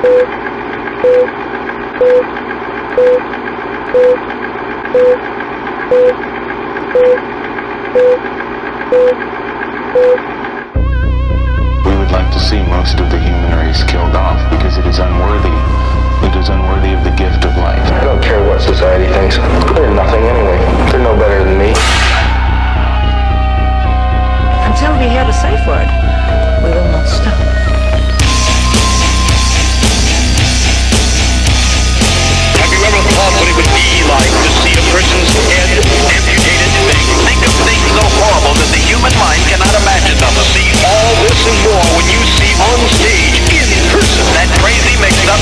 We would like to see most of the human race killed off because it is unworthy. It is unworthy of the gift of life. I don't care what society thinks. They're nothing anyway. They're no better than me. Until we hear the safe word, we will not stop. Have you ever thought what it would be like to see a person's head amputated? Think of things so horrible that the human mind cannot imagine them. See all this and more when you see on stage, in person, that crazy mix-up.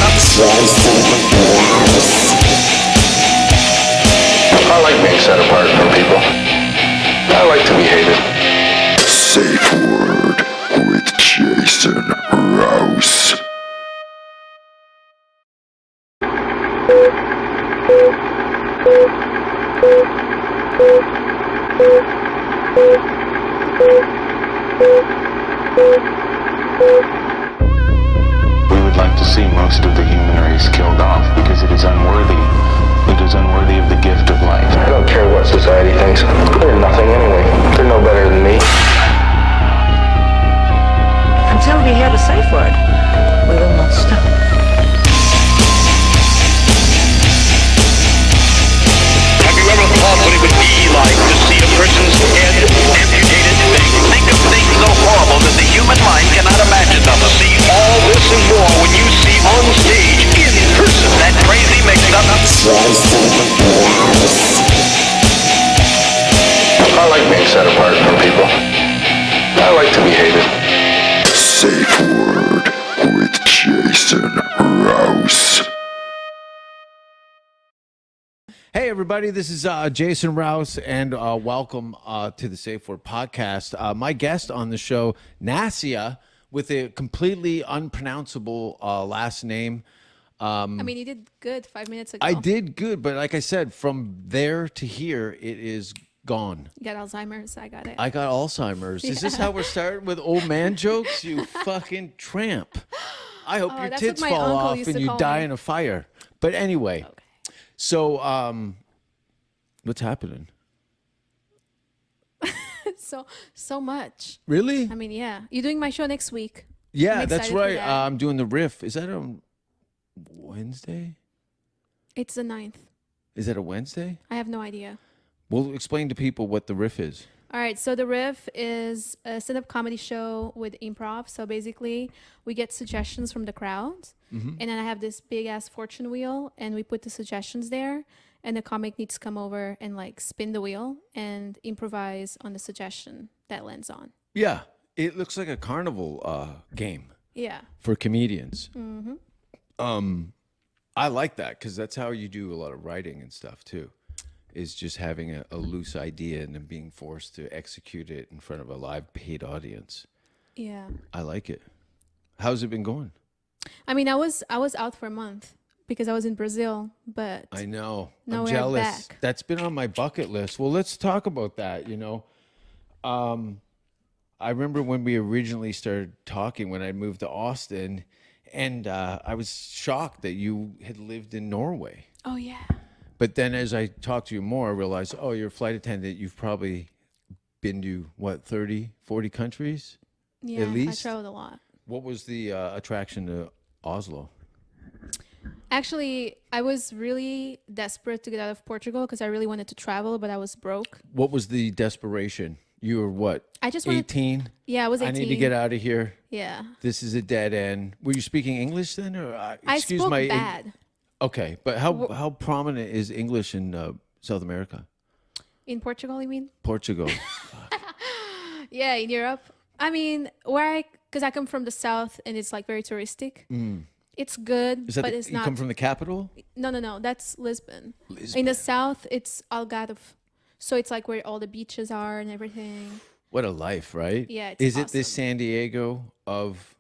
I like being set apart from people. I like to be hated. Safe Word with Jason Rouse. We would like to see most of the human race killed off because it is unworthy. It is unworthy of the gift of life. I don't care what society thinks. They're nothing anyway. They're no better than me. Until we hear the safe word, we will not stop. Have you ever thought what it would be like to see a person's head amputated? Think of things so horrible that the human mind cannot imagine them. See all this and more when you see on stage, in person, that crazy mix-up. I like being set apart from people. I like to be hated. Safe Word with Jason Rouse. Hey everybody, this is Jason Rouse, and welcome to the Safe Word Podcast. My guest on the show, Nacya, with a completely unpronounceable last name. I mean, you did good 5 minutes ago. I did good, but like I said, from there to here, it is gone. You got Alzheimer's. I got it. I got Alzheimer's. Is this how we're starting with old man jokes? You fucking tramp. I hope your that's tits what my fall uncle off used and to you call die me. in a fire. But anyway, so what's happening? so much. Really? I mean, yeah. You're doing my show next week. Yeah, I'm that's excited for right. that. I'm doing the riff. Is that on Wednesday? It's the 9th. Is that a Wednesday? I have no idea. Well, explain to people what the riff is. All right, so the Riff is a stand-up comedy show with improv. So basically, we get suggestions from the crowd, and then I have this big-ass fortune wheel, and we put the suggestions there, and the comic needs to come over and, like, spin the wheel and improvise on the suggestion that lands on. Yeah, it looks like a carnival game Yeah. for comedians. I like that because that's how you do a lot of writing and stuff too, is just having a loose idea and then being forced to execute it in front of a live paid audience. Yeah. I like it. How's it been going? I mean, I was out for a month because I was in Brazil, but I know. Now I'm we're jealous. back. That's been on my bucket list. Well, let's talk about that, I remember when we originally started talking when I moved to Austin, and I was shocked that you had lived in Norway. oh yeah. But then as I talked to you more, I realized, oh, you're a flight attendant. You've probably been to, 30, 40 countries? Yeah, least? I traveled a lot. What was the attraction to Oslo? Actually, I was really desperate to get out of Portugal because I really wanted to travel, but I was broke. What was the desperation? You were what? I just wanted. 18? Yeah, I was 18. I need to get out of here. Yeah. This is a dead end. Were you speaking English then, or I excuse spoke my? bad. Okay, but how prominent is English in South America? In Portugal, you mean? Portugal. Yeah, in Europe. I mean, because I come from the south and it's like very touristic. It's good, Is that but it's you not. come from the capital? No. That's Lisbon. Lisbon. In the south, it's Algarve. So it's like where all the beaches are and everything. What a life, right? Yeah, it's Is it the awesome. San Diego of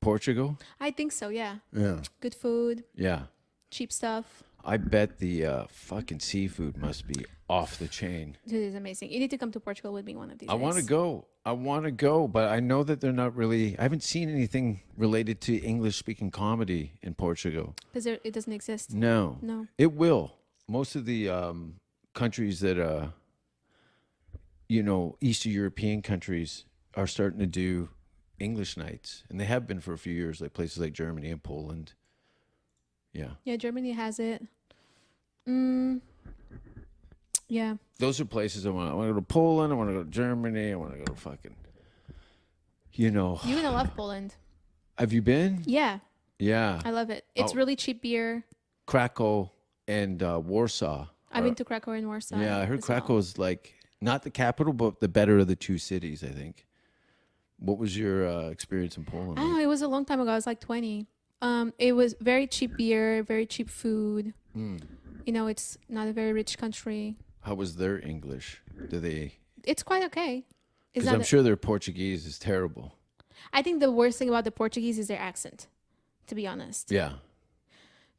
Portugal? I think so, yeah. Yeah. Good food, Yeah. cheap stuff. I bet the fucking seafood must be off the chain. It is amazing. You need to come to Portugal with me one of these I days. want to go. I want to go, but I know that they're not really. I haven't seen anything related to English-speaking comedy in Portugal. Because it doesn't exist. No, No. it will. Most of the countries that Eastern European countries are starting to do English nights, and they have been for a few years. Like places like Germany and Poland. Yeah. Yeah, Germany has it. Yeah. Those are places I want. I want to go to Poland. I want to go to Germany. I want to go to fucking. You're gonna love Poland. Have you been? Yeah, Yeah. I love it. It's really cheap beer. Krakow and Warsaw. I've been to Krakow and Warsaw. Yeah, I heard as well. Krakow is like not the capital, but the better of the two cities, I think. What was your experience in Poland? I don't know. It was a long time ago. I was like 20. It was very cheap beer, very cheap food. It's not a very rich country. How was their English? Do they? It's quite okay. It's Because not I'm sure their Portuguese is terrible. I think the worst thing about the Portuguese is their accent, to be honest. Yeah.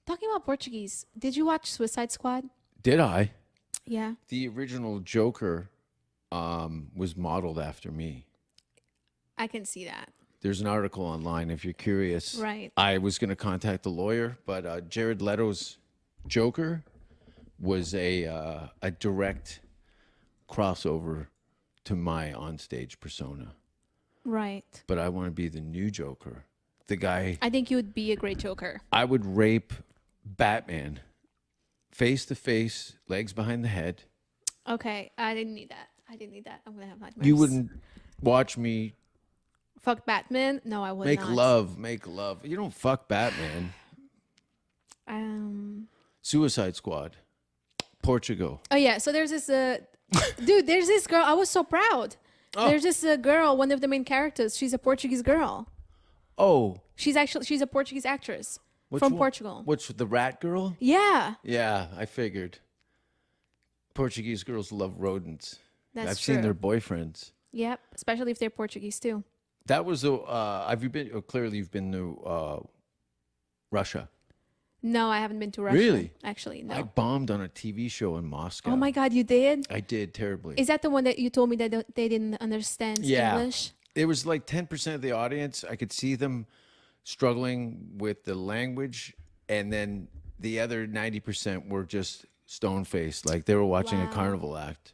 Talking about Portuguese, did you watch Suicide Squad? Did I? Yeah. The original Joker was modeled after me. I can see that. There's an article online if you're curious. Right. I was going to contact the lawyer, but Jared Leto's Joker was a direct crossover to my onstage persona. Right. But I want to be the new Joker. The guy I think you would be a great Joker. I would rape Batman face to face, legs behind the head. Okay. I didn't need that. I'm going to have nightmares. You wouldn't watch me Fuck Batman? No, I would make not. make love. You don't fuck Batman. Suicide Squad. Portugal. Oh, yeah. So there's this... dude, there's this girl. I was so proud. Oh. There's this girl, one of the main characters. She's a Portuguese girl. Oh. She's a Portuguese actress Which from one? Portugal. Which, the rat girl? Yeah. Yeah, I figured. Portuguese girls love rodents. That's I've true. seen their boyfriends. Yep. Especially if they're Portuguese too. That was have you been? Oh, clearly, you've been to Russia. No, I haven't been to Russia. Really? Actually, no. I bombed on a TV show in Moscow. Oh my God, you did? I did terribly. Is that the one that you told me that they didn't understand English? It was like 10% of the audience. I could see them struggling with the language, and then the other 90% were just stone faced, like they were watching a carnival act.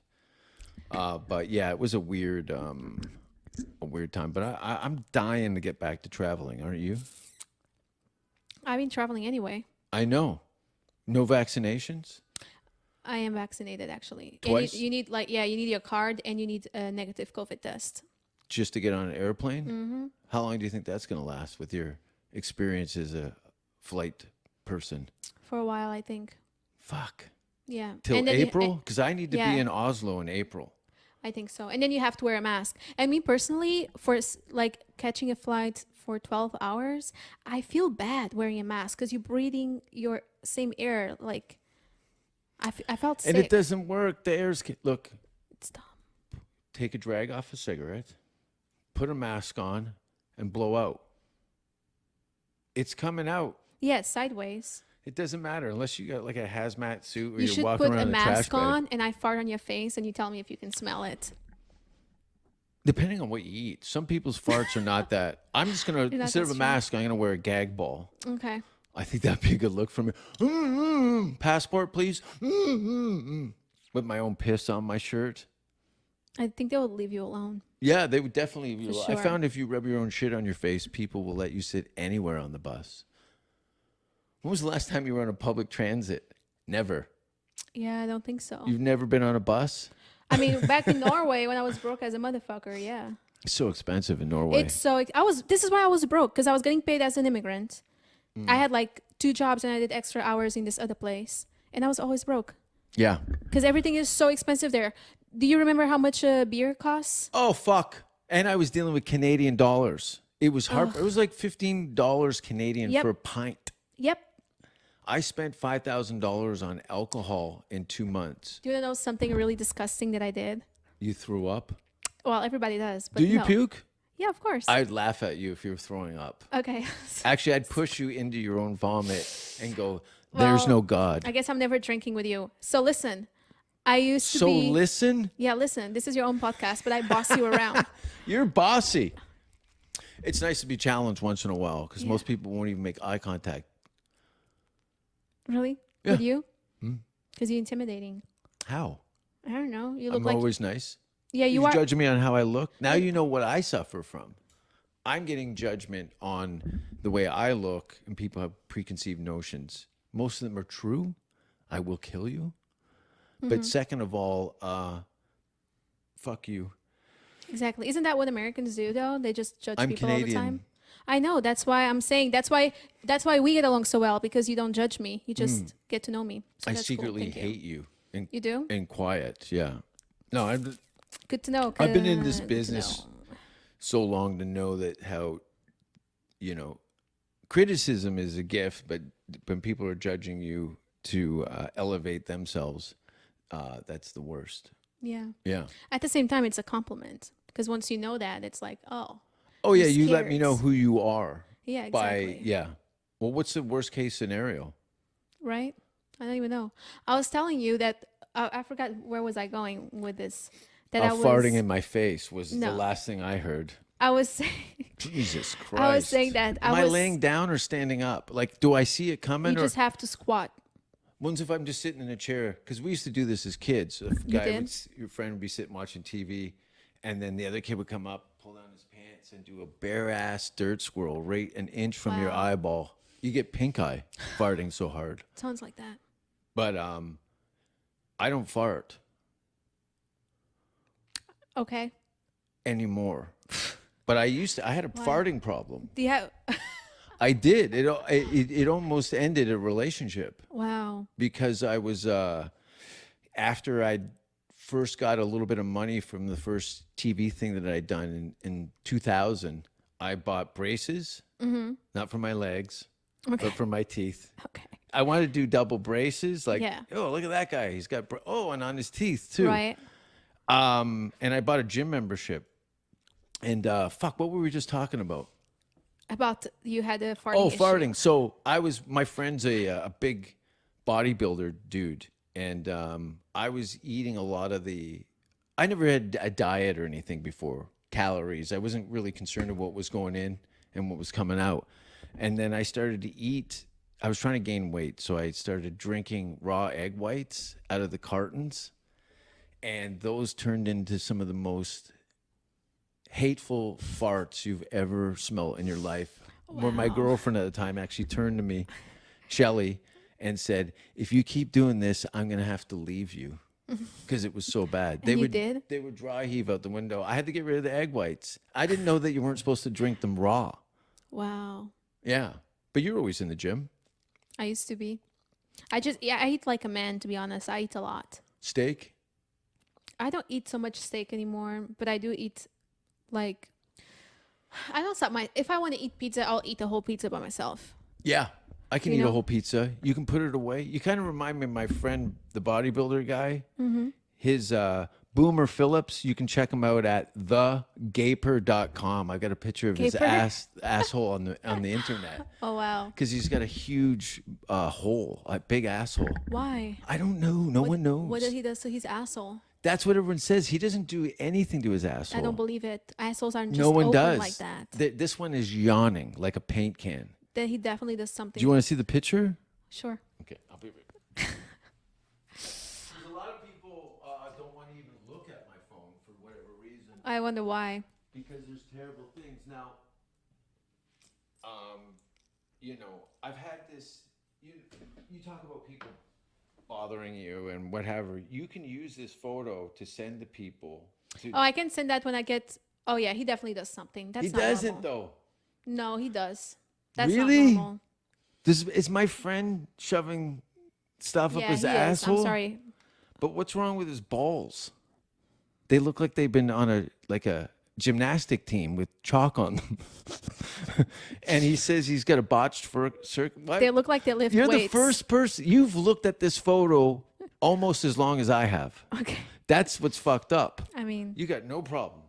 But yeah, it was a weird time. But I'm dying to get back to traveling. Aren't you? I've been traveling anyway. I know. No vaccinations? I am vaccinated actually. Twice? And you need you need your card and you need a negative COVID test. Just to get on an airplane? Mm-hmm. How long do you think that's going to last with your experience as a flight person? For a while, I think. Fuck. Yeah. Till And then April? Because I need to yeah. be in Oslo in April. I think so. And then you have to wear a mask. And me personally, for like catching a flight for 12 hours, I feel bad wearing a mask because you're breathing your same air. Like, I felt sick. And it doesn't work. The air's... Look, It's dumb. take a drag off a cigarette, put a mask on, and blow out. It's coming out. Yeah, sideways. It doesn't matter unless you got like a hazmat suit or You you're should walking put around a in a trash mask bag. on and I fart on your face and you tell me if you can smell it. Depending on what you eat. Some people's farts are not that. I'm just going to, Yeah, instead of a that's true. mask, I'm going to wear a gag ball. Okay. I think that'd be a good look for me. Passport, please. With my own piss on my shirt. I think they will leave you alone. Yeah, they would definitely. For I sure. found if you rub your own shit on your face, people will let you sit anywhere on the bus. When was the last time you were on a public transit? Never. Yeah, I don't think so. You've never been on a bus? I mean, back in Norway when I was broke as a motherfucker, yeah. It's so expensive in Norway. It's so this is why I was broke because I was getting paid as an immigrant. I had like 2 jobs and I did extra hours in this other place and I was always broke Yeah. because everything is so expensive there. Do you remember how much a beer costs? Oh, fuck. And I was dealing with Canadian dollars. It was hard. It was like $15 Canadian Yep. for a pint. Yep. I spent $5,000 on alcohol in 2 months. Do you want to know something really disgusting that I did? You threw up? Well, everybody does. But Do you no. puke? Yeah, of course. I'd laugh at you if you were throwing up. Okay. Actually, I'd push you into your own vomit and go, there's Well, no God. I guess I'm never drinking with you. So listen, I used to So be. listen, Yeah, listen. This is your own podcast, but I boss you around. you're bossy. It's nice to be challenged once in a while because most people won't even make eye contact. Really? Yeah. With you? Because you're intimidating. How? I don't know. You look I'm like. always nice. Yeah, you You're are. judging me on how I look. Now you know what I suffer from. I'm getting judgment on the way I look, and people have preconceived notions. Most of them are true. I will kill you. But second of all, fuck you. Exactly. Isn't that what Americans do though? They just judge I'm people all the Canadian. time. I know. That's why I'm saying. That's why we get along so well because you don't judge me. You just get to know me. So I that's cool. secretly Thank you. hate you. And, You do? and quiet. Yeah. No, Good to know. I've been in this good to business know. so long to know that how, criticism is a gift, but when people are judging you to elevate themselves, that's the worst. Yeah. Yeah. At the same time, it's a compliment because once you know that, it's like, oh. Oh yeah, Who you let me know cares? who you are. Yeah, exactly. Yeah. Well, what's the worst case scenario? Right? I don't even know. I was telling you that I forgot where was I going with this. That I was Farting in my face was the No. last thing I heard. I was saying. Jesus Christ. I was saying that Am I laying down or standing up? Like, do I see it coming? You or just have to squat. When's if I'm just sitting in a chair? Because we used to do this as kids. A guy did? your friend would be sitting watching TV, and then the other kid would come up, pull down his pants, and do a bare ass dirt swirl right an inch from your Wow. eyeball. You get pink eye farting so hard. Sounds like that. But I don't fart Okay. anymore. But I had a farting problem. Do you have? I did. It almost ended a relationship. Wow. Because I was after I first got a little bit of money from the first TV thing that I'd done in 2000, I bought braces, not for my legs, but for my teeth. Okay. I wanted to do double braces, like, Yeah. oh, look at that guy, he's got and on his teeth too. Right. And I bought a gym membership, and what were we just talking about? About you had a farting. Oh, issue. farting. So my friend's a big bodybuilder dude, and I was eating a lot of I never had a diet or anything before, calories. I wasn't really concerned with what was going in and what was coming out. And then I started to eat. I was trying to gain weight, so I started drinking raw egg whites out of the cartons, and those turned into some of the most hateful farts you've ever smelled in your life. Where my girlfriend at the time actually turned to me, Shelly, and said, "If you keep doing this, I'm gonna have to leave you," because it was so bad. you did? They would dry heave out the window. I had to get rid of the egg whites. I didn't know that you weren't supposed to drink them raw. Wow. Yeah, but you're always in the gym. I used to be. I eat like a man, to be honest. I eat a lot. Steak. I don't eat so much steak anymore, but I do eat like I don't stop if I want to eat pizza, I'll eat the whole pizza by myself. Yeah, I can You eat a know? whole pizza. You can put it away. You kind of remind me of my friend, the bodybuilder guy. Mm-hmm. His Boomer Phillips. You can check him out at thegaper.com. I've got a picture of his Gaper? asshole on the internet Oh wow. because he's got a huge hole, a big asshole. Why? I don't know. No one knows. What did he do to his asshole? That's what everyone says. He doesn't do anything to his asshole. I don't believe it. Assholes aren't just No one open does. like that. This one is yawning like a paint can. Then he definitely does something. Do you want to see the picture? Sure. Okay, I'll be right back. A lot of people don't want to even look at my phone for whatever reason I wonder why. because there's terrible things. Now, I've had this. You talk about people bothering you and whatever. You can use this photo to send to people. Oh, I can send that when I get. Oh yeah, he definitely does something. That's He not doesn't normal. though. No, he does. That's Really? not normal. This is my friend shoving stuff up Yeah, his he asshole. is. I'm sorry. But what's wrong with his balls? They look like they've been on a gymnastic team with chalk on them. And he says he's got a botched circuit. They look like they lift You're weights. the first person. You've looked at this photo almost as long as I have. Okay. That's what's fucked up. I mean, You got no problem.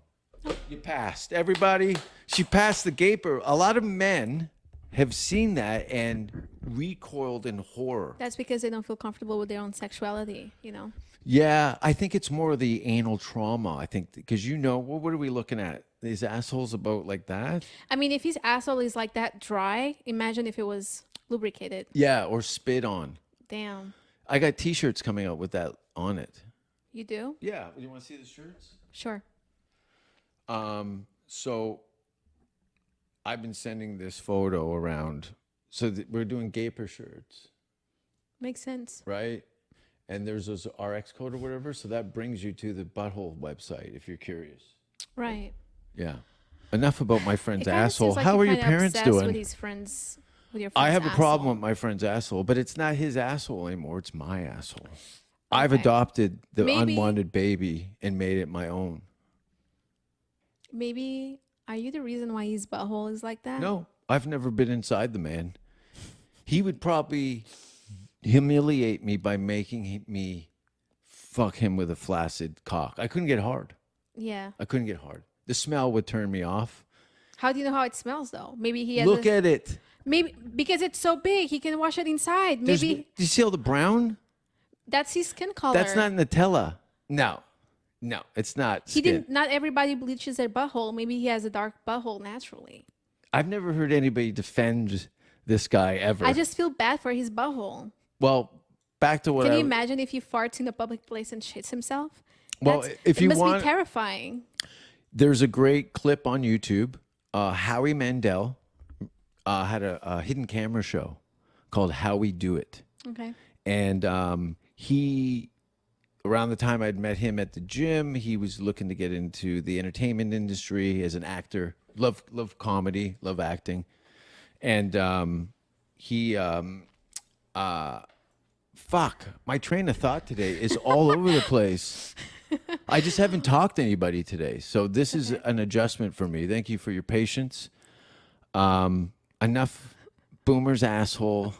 You passed. Everybody, she passed the gaper. A lot of men have seen that and recoiled in horror. that's because they don't feel comfortable with their own sexuality. You know. Yeah, I think it's more the anal trauma. I think because what are we looking at? These assholes about like that? I mean, if his asshole is like that dry, imagine if it was lubricated. Yeah, or spit on. Damn. I got T-shirts coming out with that on it. You do? Yeah, you want to see the shirts? Sure. So I've been sending this photo around. So we're doing Gaper shirts, Makes sense. right? And there's those RX code or whatever. So that brings you to the Butthole website if you're curious. Right. Yeah. Enough about my friend's It kinda asshole. seems like How you're are your kinda parents obsessed doing? With his friends, with your I friend's have a problem asshole. with my friend's asshole, but it's not his asshole anymore. It's my asshole. I've Okay. adopted the Maybe- unwanted baby and made it my own. Maybe, are you the reason why his butthole is like that? No, I've never been inside the man. He would probably humiliate me by making me fuck him with a flaccid cock. I couldn't get hard. Yeah. I couldn't get hard. The smell would turn me off. How do you know how it smells though? Maybe he has Look at it. maybe because it's so big, he can wash it inside. There's- Maybe do you see all the brown? that's his skin color. That's not Nutella. No, it's not. He skin. didn't. Not everybody bleaches their butthole. Maybe he has a dark butthole naturally. I've never heard anybody defend this guy ever. I just feel bad for his butthole. Well, back to what Can I you imagine if he farts in a public place and shits himself? Well, if it you must want- be terrifying. There's a great clip on YouTube. Howie Mandel had a hidden camera show called How We Do It. Okay. And he, around the time I'd met him at the gym, he was looking to get into the entertainment industry as an actor. Love comedy, love acting. And he, fuck, my train of thought today is all over the place. I just haven't talked to anybody today. So this is an adjustment for me. Thank you for your patience. Enough Boomer's asshole.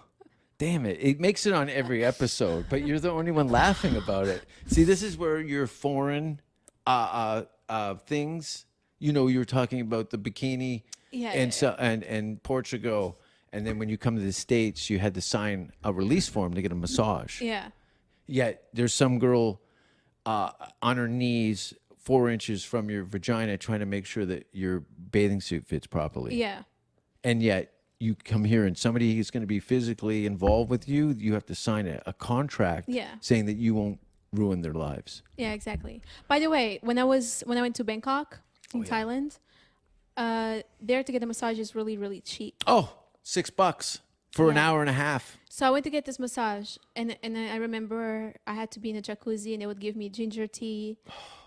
Damn it. It makes it on every episode, but you're the only one laughing about it. See, this is where your foreign things, you were talking about the bikini and Portugal. And then when you come to the States, you had to sign a release form to get a massage. Yeah. Yet there's some girl on her knees 4 inches from your vagina trying to make sure that your bathing suit fits properly. Yeah. And yet you come here and somebody who's going to be physically involved with you, you have to sign a contract saying that you won't ruin their lives. Yeah, exactly. By the way, when I went to Bangkok in Thailand, there to get a massage is really, really cheap. Oh, $6 for an hour and a half. So I went to get this massage, and I remember I had to be in a jacuzzi, and they would give me ginger tea,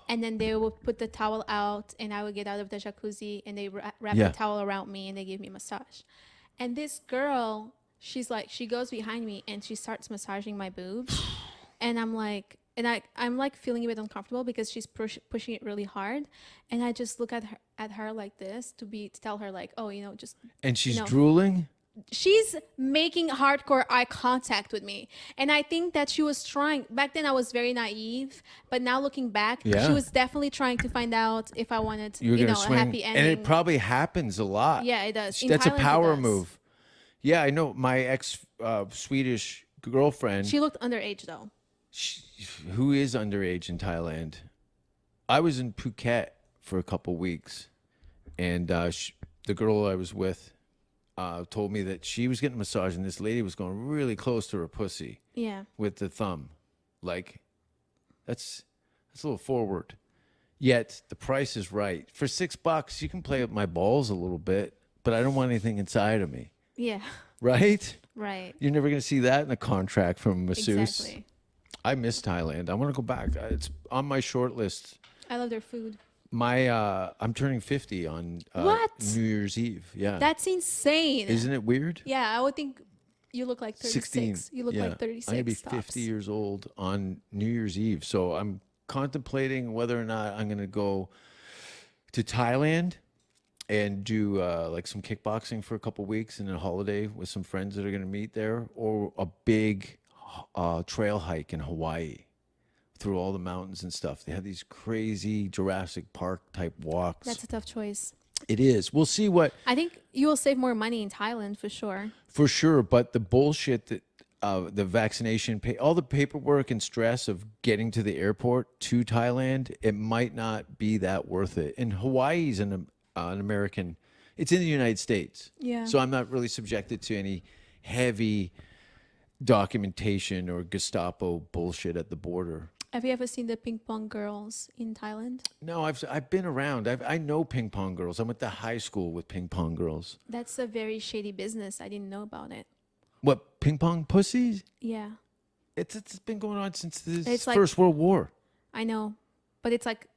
and then they would put the towel out, and I would get out of the jacuzzi, and they wrap the towel around me, and they give me a massage. And this girl, she goes behind me, and she starts massaging my boobs, and I'm like, I'm like feeling a bit uncomfortable because she's pushing it really hard, and I just look at her like this to tell her like, oh, just. And she's drooling? She's making hardcore eye contact with me. And I think that she was trying, back then I was very naive, but now looking back, she was definitely trying to find out if I wanted, a happy ending. And it probably happens a lot. Yeah, it does. In That's Thailand, a power move. Yeah, I know. My ex-Swedish girlfriend. She looked underage though. Who is underage in Thailand? I was in Phuket for a couple weeks, and the girl I was with told me that she was getting a massage, and this lady was going really close to her pussy. Yeah. With the thumb, like that's a little forward. Yet the price is right. For $6, you can play with my balls a little bit, but I don't want anything inside of me. Yeah. Right? Right. You're never going to see that in a contract from a masseuse. Exactly. I miss Thailand. I want to go back. It's on my short list. I love their food. I'm turning 50 on New Year's Eve. Yeah. That's insane. Isn't it weird? Yeah, I would think you look like 36. 16. You look like 36. I'm going to be tops. 50 years old on New Year's Eve. So I'm contemplating whether or not I'm going to go to Thailand and do like some kickboxing for a couple weeks and a holiday with some friends that are going to meet there, or a big trail hike in Hawaii through all the mountains and stuff. They have these crazy Jurassic Park type walks. That's a tough choice. It is. We'll see what. I think you will save more money in Thailand for sure. For sure, but the bullshit that the vaccination, all the paperwork and stress of getting to the airport to Thailand, it might not be that worth it. And Hawaii's an American, it's in the United States. Yeah. So I'm not really subjected to any heavy documentation or Gestapo bullshit at the border. Have you ever seen the ping pong girls in Thailand? No, I've been around. I know ping pong girls. I went to high school with ping pong girls. That's a very shady business. I didn't know about it. What, ping pong pussies? Yeah, It's been going on since the It's like- First World War. I know, but it's like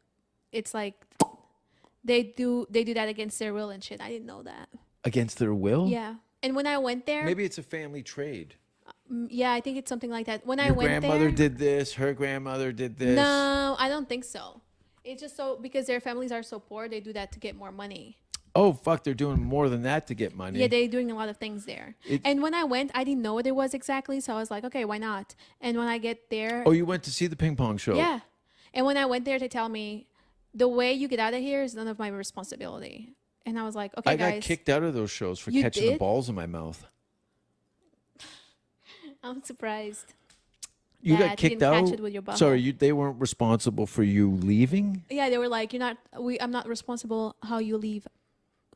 they do that against their will and shit. I didn't know that. Against their will? Yeah, and when I went there, Maybe it's a family trade. yeah, I think it's something like that. When I Your went grandmother there, did this, her grandmother did this. no, I don't think so. It's just so because their families are so poor, they do that to get more money. Oh, fuck, they're doing more than that to get money. Yeah, they're doing a lot of things there. And when I went, I didn't know what it was exactly, so I was like, okay, why not? And when I get there, Oh, you went to see the ping pong show? yeah. And when I went there, they tell me the way you get out of here is none of my responsibility. And I was like, okay, I got guys, kicked out of those shows for You catching the did? balls in my mouth. I'm surprised. You that got you kicked didn't out? catch it with your butthole. Sorry, they weren't responsible for you leaving? Yeah, they were like, I'm not responsible how you leave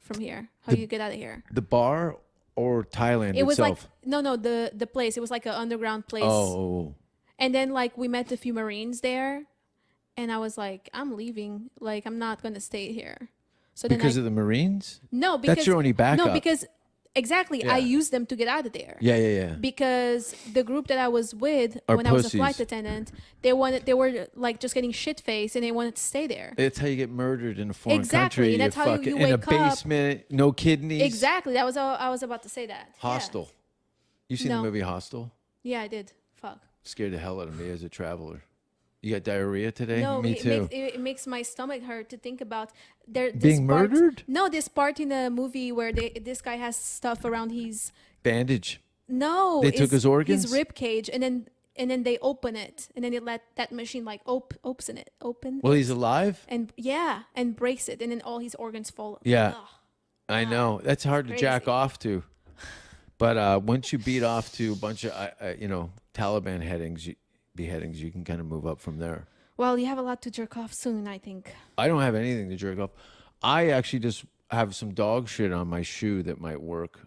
from here, how you get out of here. The bar or Thailand It was like, itself? no, the place. It was like an underground place. Oh. And then like we met a few Marines there, and I was like, I'm leaving. Like I'm not gonna stay here. So then Because of the Marines? no, because your only backup. No, because exactly, I Yeah. used them to get out of there. Yeah. Because the group that I was with Are when I was a flight pussies. attendant, they were like just getting shit faced and they wanted to stay there. That's how you get murdered in a foreign Exactly, country. and that's how you fucking in a wake up. basement, no kidneys. Exactly. That was all I was about to say that. Yeah. Hostel. You seen the No. movie Hostel? Yeah, I did. Fuck. Scared the hell out of me as a traveler. You got diarrhea today? No, Me too. It makes my stomach hurt to think about this Being part- murdered? No, this part in the movie where this guy has stuff around his Bandage. no. They took his organs? His rib cage, and then they open it, and then they let that machine like open. Well, he's alive? and breaks it, and then all his organs fall. Yeah. Ugh. I know. That's hard to jack crazy. off to. But once you beat off to a bunch of, Taliban beheadings, you can kind of move up from there. Well, you have a lot to jerk off soon, I think. I don't have anything to jerk off. I actually just have some dog shit on my shoe that might work.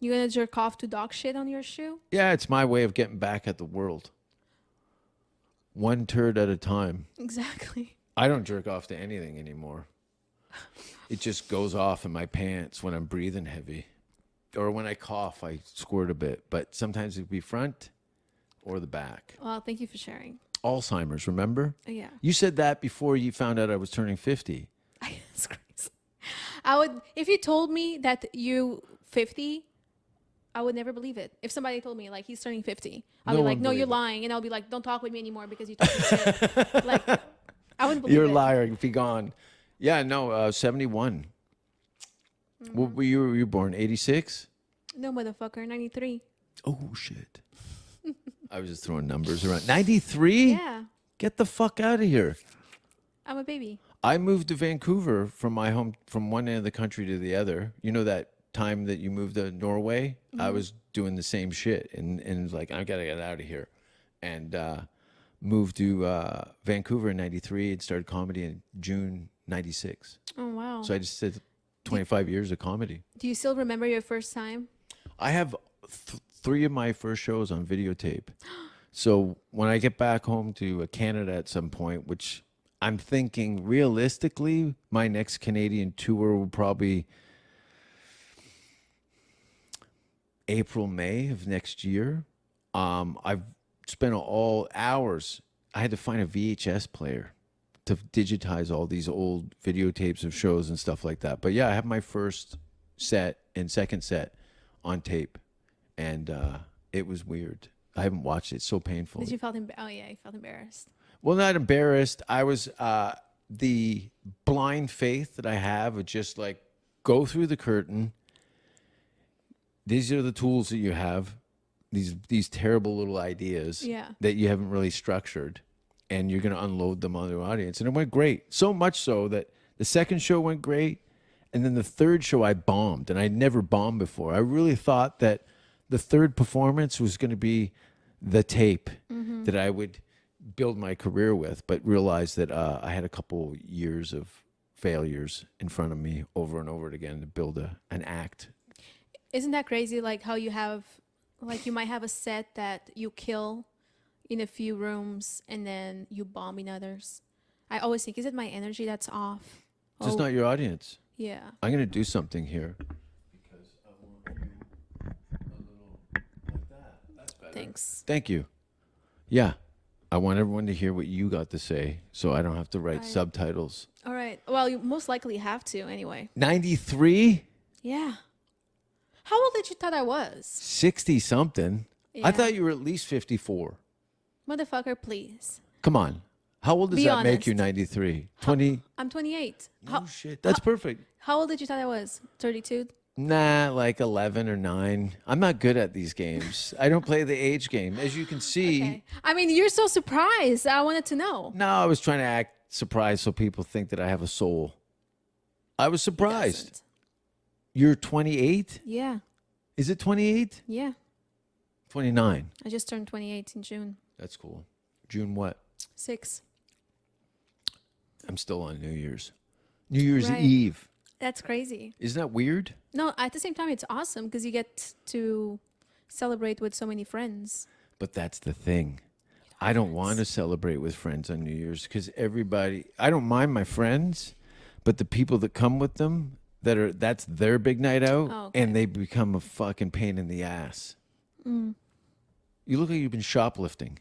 You gonna jerk off to dog shit on your shoe? Yeah, it's my way of getting back at the world. One turd at a time. Exactly. I don't jerk off to anything anymore. It just goes off in my pants when I'm breathing heavy. Or when I cough, I squirt a bit. But sometimes it'd be front or the back. Well, thank you for sharing. Alzheimer's, remember? Yeah. You said that before you found out I was turning 50. It's crazy. I would, if you told me that you 50, I would never believe it. If somebody told me like he's turning 50, I'll No be like, one no, you're believe it. lying, and I'll be like, don't talk with me anymore because you talk shit. Like, I wouldn't believe You're it. a liar. Be gone. Yeah, no, 71. What were you born? 86? No, motherfucker, 93. Oh, shit. I was just throwing numbers around. 93? Yeah, Get the fuck out of here. I'm a baby. I moved to Vancouver from my home, from one end of the country to the other. You know that time that you moved to Norway? I was doing the same shit. And it was like, I got to get out of here. And moved to Vancouver in 93 and started comedy in June 96. Oh wow. So I just did 25 years of comedy. Do you still remember your first time? I have 3 of my first shows on videotape. So when I get back home to Canada at some point, which I'm thinking realistically, my next Canadian tour will probably April, May of next year. I've spent all hours. I had to find a VHS player to digitize all these old videotapes of shows and stuff like that. But yeah, I have my first set and second set on tape, and it was weird. I haven't watched it. It's so painful. Did you felt oh yeah, you felt embarrassed. Well, not embarrassed. I was the blind faith that I have of just like go through the curtain. These are the tools that you have. These terrible little ideas Yeah. that you haven't really structured, and you're going to unload them on the audience. And it went great. So much so that the second show went great, and then the third show I bombed, and I'd never bombed before. I really thought that The third performance was going to be the tape that I would build my career with, but realized that I had a couple years of failures in front of me over and over again to build an act. Isn't that crazy? Like how you have, like you might have a set that you kill in a few rooms and then you bomb in others. I always think, is it my energy that's off? Just not your audience. Yeah. I'm going to do something here. Because I want you a little like that. That's better. Thanks. Thank you. Yeah. I want everyone to hear what you got to say so I don't have to write subtitles. All right. Well, you most likely have to anyway. 93? Yeah. How old did you thought I was? 60 something. I Yeah. thought you were at least 54. Motherfucker, please. Come on. How old does Be that make you, honest. 93? 20? I'm 28. Oh, shit. That's perfect. How old did you thought I was? 32? Nah, like 11 or 9. I'm not good at these games. I don't play the age game. As you can see, Okay. I mean, you're so surprised. I wanted to know. no, I was trying to act surprised so people think that I have a soul. I was surprised. Doesn't. You're 28? Yeah. Is it 28? Yeah. 29. I just turned 28 in June. That's cool. June what? 6. I'm still on New Year's. New Year's Right. Eve. That's crazy. Isn't that weird? No, at the same time, it's awesome because you get to celebrate with so many friends. But that's the thing. I don't want to celebrate with friends on New Year's because I don't mind my friends, but the people that come with them, that's their big night out, Oh, okay. and they become a fucking pain in the ass. Mm. You look like you've been shoplifting.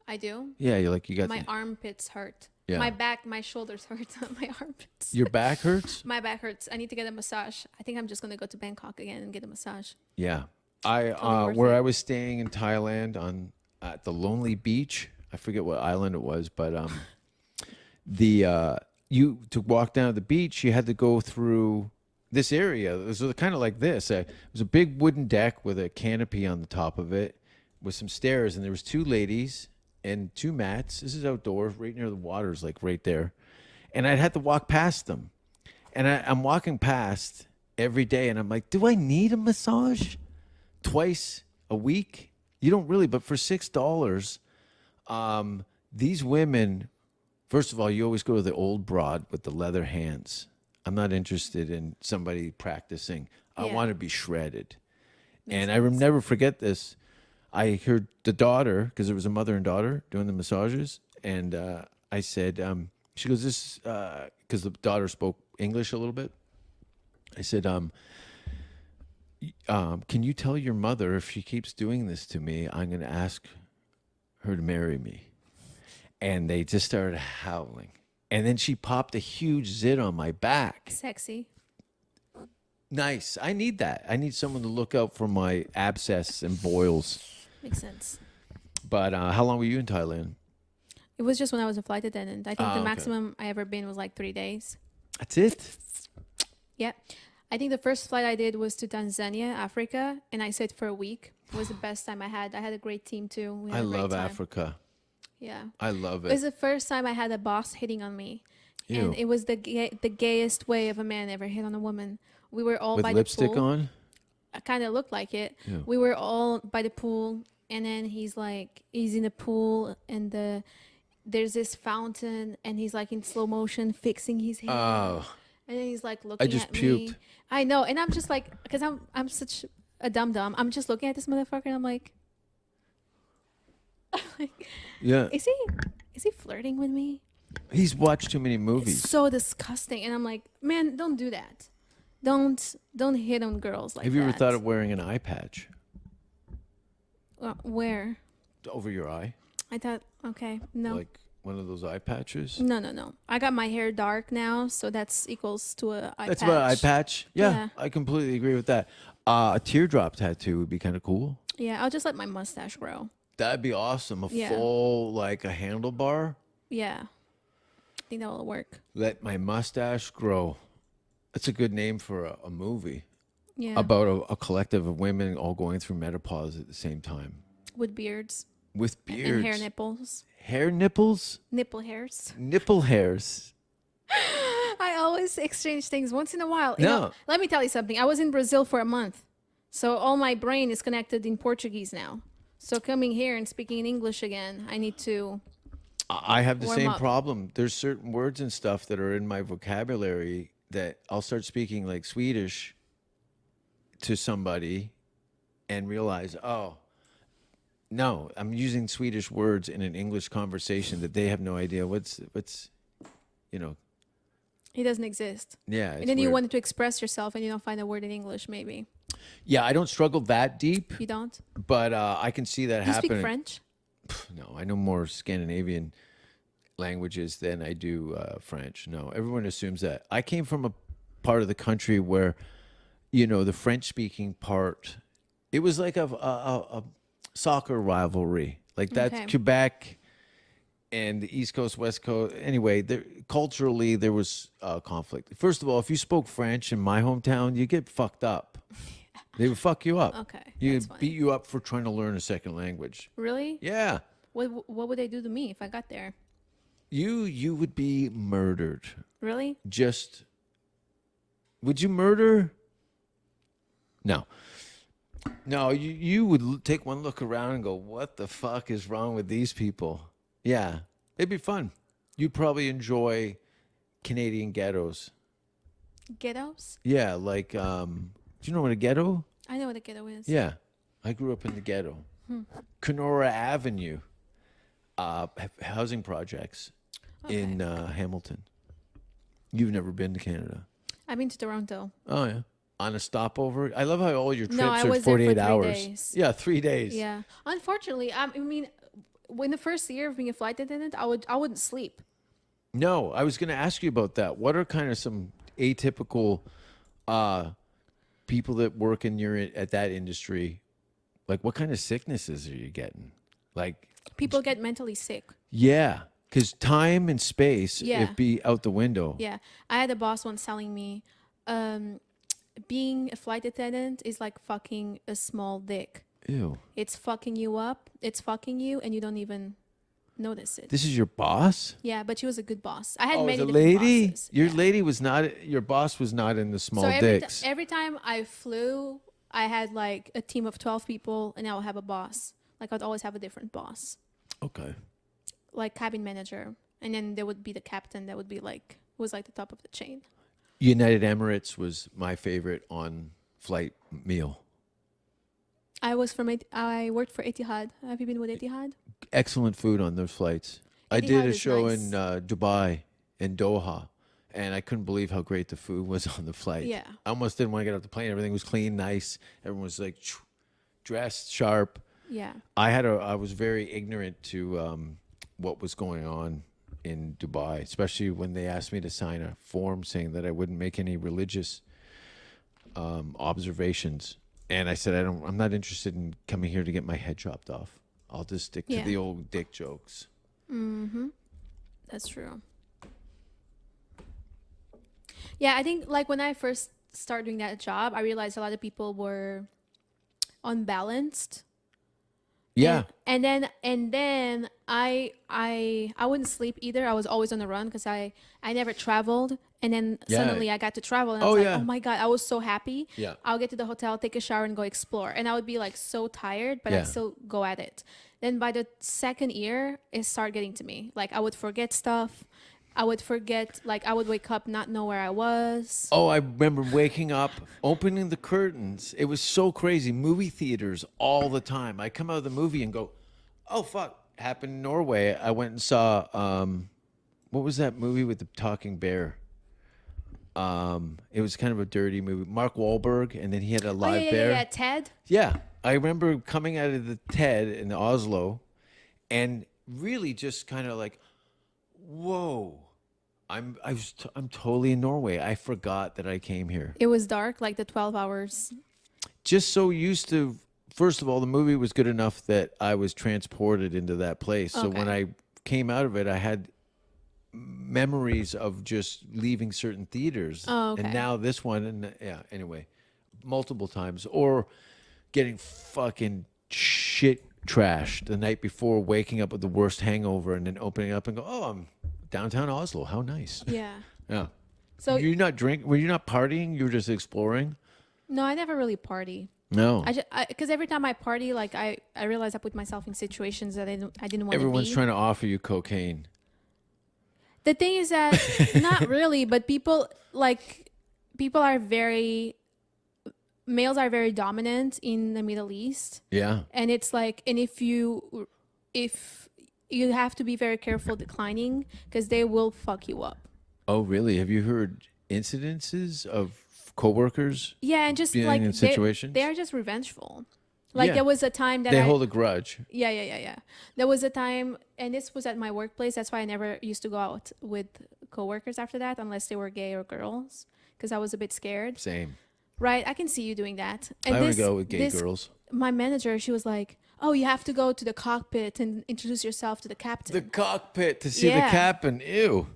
I do. Yeah, you got My armpits hurt. Yeah. My back, my shoulders hurt. My armpits. your back hurts? My back hurts. I need to get a massage. I think I'm just gonna go to Bangkok again and get a massage. Yeah. Totally worth Where it. I was staying in Thailand at the Lonely Beach, I forget what island it was, but to walk down to the beach, you had to go through this area. It was kind of like this. It was a big wooden deck with a canopy on the top of it with some stairs, and there was 2 ladies and 2 mats. This is outdoors, right near the water's like right there. And I'd have to walk past them. And I'm walking past every day, and I'm like, do I need a massage twice a week? You don't really, but for $6, these women, first of all, you always go to the old broad with the leather hands. I'm not interested in somebody practicing. I Yeah. want to be shredded. And I never forget this. I heard the daughter, because there was a mother and daughter doing the massages, and I said, she goes, this, because the daughter spoke English a little bit. I said, can you tell your mother if she keeps doing this to me, I'm going to ask her to marry me? And they just started howling. And then she popped a huge zit on my back. Sexy. Nice. I need that. I need someone to look out for my abscess and boils. Makes sense. But how long were you in Thailand? It was just when I was a flight attendant. I think the okay. maximum I ever been was like 3 days. That's it? Yeah. I think the first flight I did was to Tanzania, Africa, and I stayed for a week. It was the best time I had. I had a great team too. We had I a great love time. Africa. Yeah. I love It was it. the first time I had a boss hitting on me. Ew. And it was the gayest way of a man ever hit on a woman. We were all With by lipstick the pool. on? I kind of looked like it. Yeah. We were all by the pool, and then he's in the pool, and there's this fountain, and he's like in slow motion fixing his hair. Oh. And then he's like looking just at me. puked. I know, and I'm just like, because I'm such a dum dum. I'm just looking at this motherfucker, and I'm like, Yeah. is he flirting with me? He's watched too many movies. It's so disgusting. And I'm like, man, don't do that. Don't hit on girls like that. Have you ever thought of wearing an eye patch where? over your eye? I thought, okay, no. Like one of those eye patches? No. I got my hair dark now, so that's equals to a eye That's patch. about an eye patch? Yeah, Yeah. I completely agree with that. A teardrop tattoo would be kind of cool. Yeah, I'll just let my mustache grow. That'd be awesome. Yeah. Full, like a handlebar. Yeah. I think that will work. Let my mustache grow. That's a good name for a movie Yeah. about a collective of women all going through menopause at the same time. With beards. With beards. And hair nipples. Hair nipples? Nipple hairs. Nipple hairs. I always exchange things once in a while. You No. know, let me tell you something. I was in Brazil for a month. So all my brain is connected in Portuguese now. So coming here and speaking in English again, I need to. I have the Warm same up. problem. There's certain words and stuff that are in my vocabulary that I'll start speaking like Swedish to somebody and realize, oh, no, I'm using Swedish words in an English conversation that they have no idea what's you know, It doesn't exist. yeah. And it's then you weird. wanted to express yourself and you don't find a word in English, maybe. Yeah, I don't struggle that deep, You don't? but I can see that Do you happening. speak French? No, I know more Scandinavian languages than I do French. No, everyone assumes that. I came from a part of the country where, the French-speaking part, it was like a soccer rivalry. Like that's Okay. Quebec and the East Coast, West Coast. Anyway, culturally, there was conflict. First of all, if you spoke French in my hometown, you get fucked up. They would fuck you up. Okay, You that's fine. beat you up for trying to learn a second language. Really? Yeah. What would they do to me if I got there? You would be murdered. Really? Just would you murder? No. No, you would take one look around and go, "What the fuck is wrong with these people?" Yeah. It'd be fun. You'd probably enjoy Canadian ghettos. Ghettos? Yeah, like do you know what a ghetto? I know what a ghetto is. Yeah. I grew up in the ghetto. Kenora Avenue. Housing projects in Hamilton. You've never been to Canada. I've been to Toronto. Oh yeah. On a stopover. I love how all your trips No, I are was there for 48 3 hours. days. Yeah, 3 days. Yeah. Unfortunately, I mean, in the first year of being a flight attendant, I wouldn't sleep. No, I was going to ask you about that. What are kind of some atypical people that work at that industry? Like, what kind of sicknesses are you getting? Like, People get mentally sick. yeah, because time and space Yeah. it be out the window. Yeah. I had a boss once telling me, being a flight attendant is like fucking a small dick. Ew. It's fucking you up. It's fucking you, and you don't even notice it. This is your boss? Yeah, but she was a good boss. I had Oh, many the different lady? bosses. Your Yeah. lady was not. Your boss was not in the small So dicks. every time I flew, I had like a team of 12 people, and I would have a boss. Like I'd always have a different boss, Okay. like cabin manager, and then there would be the captain that would be like was like the top of the chain. United Emirates was my favorite on flight meal. I worked for Etihad. Have you been with Etihad? Excellent food on those flights. I Etihad did a is show nice. in Dubai and Doha, and I couldn't believe how great the food was on the flight. Yeah. I almost didn't want to get off the plane. Everything was clean, nice. Everyone was like dressed sharp. Yeah. I was very ignorant to what was going on in Dubai, especially when they asked me to sign a form saying that I wouldn't make any religious observations. And I said, I'm not interested in coming here to get my head chopped off. I'll just stick to Yeah. the old dick jokes. That's true. Yeah, I think like when I first started doing that job, I realized a lot of people were unbalanced. Yeah. And then I wouldn't sleep either. I was always on the run because I never traveled. And then Yeah. suddenly I got to travel and I Oh, was like, yeah. oh my God, I was so happy. Yeah. I'll get to the hotel, take a shower and go explore. And I would be like so tired, but Yeah. I'd still go at it. Then by the second year, it started getting to me. Like I would forget stuff. I would forget, like I would wake up, not know where I was. Oh, I remember waking up, opening the curtains. It was so crazy. Movie theaters all the time. I come out of the movie and go, oh, fuck. Happened in Norway. I went and saw, what was that movie with the talking bear? It was kind of a dirty movie. Mark Wahlberg, and then he had a Oh, live yeah, bear. yeah, Ted. Yeah, I remember coming out of the TED in Oslo, and really just kind of like, whoa, I'm totally in Norway. I forgot that I came here. It was dark, like the 12 hours. Just so used to. First of all, the movie was good enough that I was transported into that place. So when Okay. I came out of it, I had memories of just leaving certain theaters. Oh, okay. And now this one, and yeah, anyway, multiple times. Or getting fucking shit trashed the night before, waking up with the worst hangover, and then opening up and go, oh, I'm downtown Oslo. How nice. Yeah. Yeah. So Were you not partying? You were just exploring? no, I never really party. No. Because every time I party, like I realize I put myself in situations that I didn't want to be. Everyone's trying to offer you cocaine. The thing is that not really, but people are very males are very dominant in the Middle East. Yeah. And it's like, and if you have to be very careful declining because they will fuck you up. Oh, really? Have you heard incidences of coworkers? Yeah, and just being like in situations? they're just revengeful. Like Yeah. there was a time that They hold a grudge. Yeah. There was a time, and this was at my workplace. That's why I never used to go out with coworkers after that, unless they were gay or girls, because I was a bit scared. Same. Right, I can see you doing that. And I would go with gay girls. My manager, she was like, "Oh, you have to go to the cockpit and introduce yourself to the captain." The cockpit to see the Yeah. captain. Ew.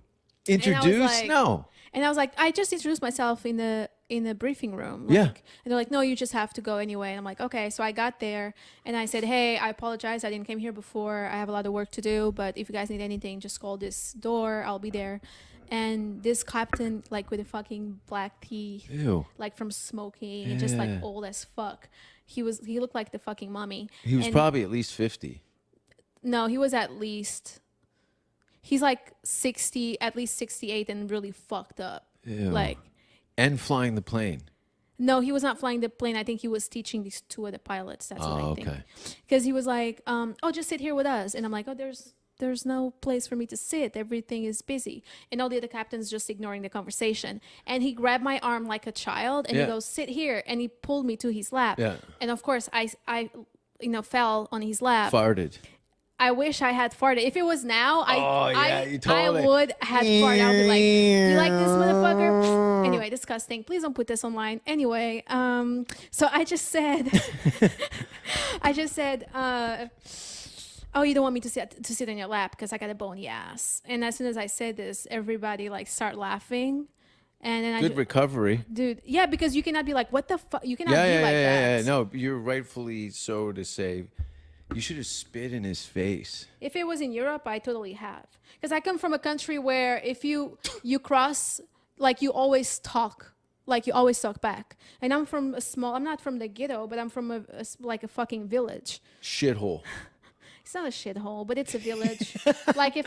Introduce? like- No. And I was like, "I just introduced myself in the briefing room." Yeah. Like, and they're like, "No, you just have to go anyway." And I'm like, "Okay." So I got there and I said, "Hey, I apologize. I didn't come here before. I have a lot of work to do. But if you guys need anything, just call this door. I'll be there." And this captain, like with a fucking black teeth, Ew. like from smoking, and just like Yeah. old as fuck. He looked like the fucking mummy. He was And- probably at least 50. No, he was at least. He's like 60, at least 68, and really fucked up. Ew. Like, And flying the plane. no, he was not flying the plane. I think he was teaching these two of the pilots. That's what I think. Okay. Because he was like, "Oh, just sit here with us," and I'm like, "Oh, there's no place for me to sit. Everything is busy." And all the other captains just ignoring the conversation. And he grabbed my arm like a child, and Yeah. he goes, "Sit here," and he pulled me to his lap. Yeah. And of course, I fell on his lap. Farted. I wish I had farted. If it was now, Oh, yeah, you totally- I would have farted. I would be like, "You like this motherfucker?" Anyway, disgusting. Please don't put this online. Anyway, so I just said, "Oh, you don't want me to sit on your lap because I got a bony ass." And as soon as I said this, everybody like start laughing. And then Good recovery. dude, yeah, because you cannot be like, "What the fuck?" You cannot Yeah, be yeah, like yeah, that. yeah. No, you're rightfully so to say. You should have spit in his face. If it was in Europe, I totally have. Because I come from a country where if you cross, like you always talk back. And I'm from I'm not from the ghetto, but I'm from a fucking village. Shithole. It's not a shithole, but it's a village. Like if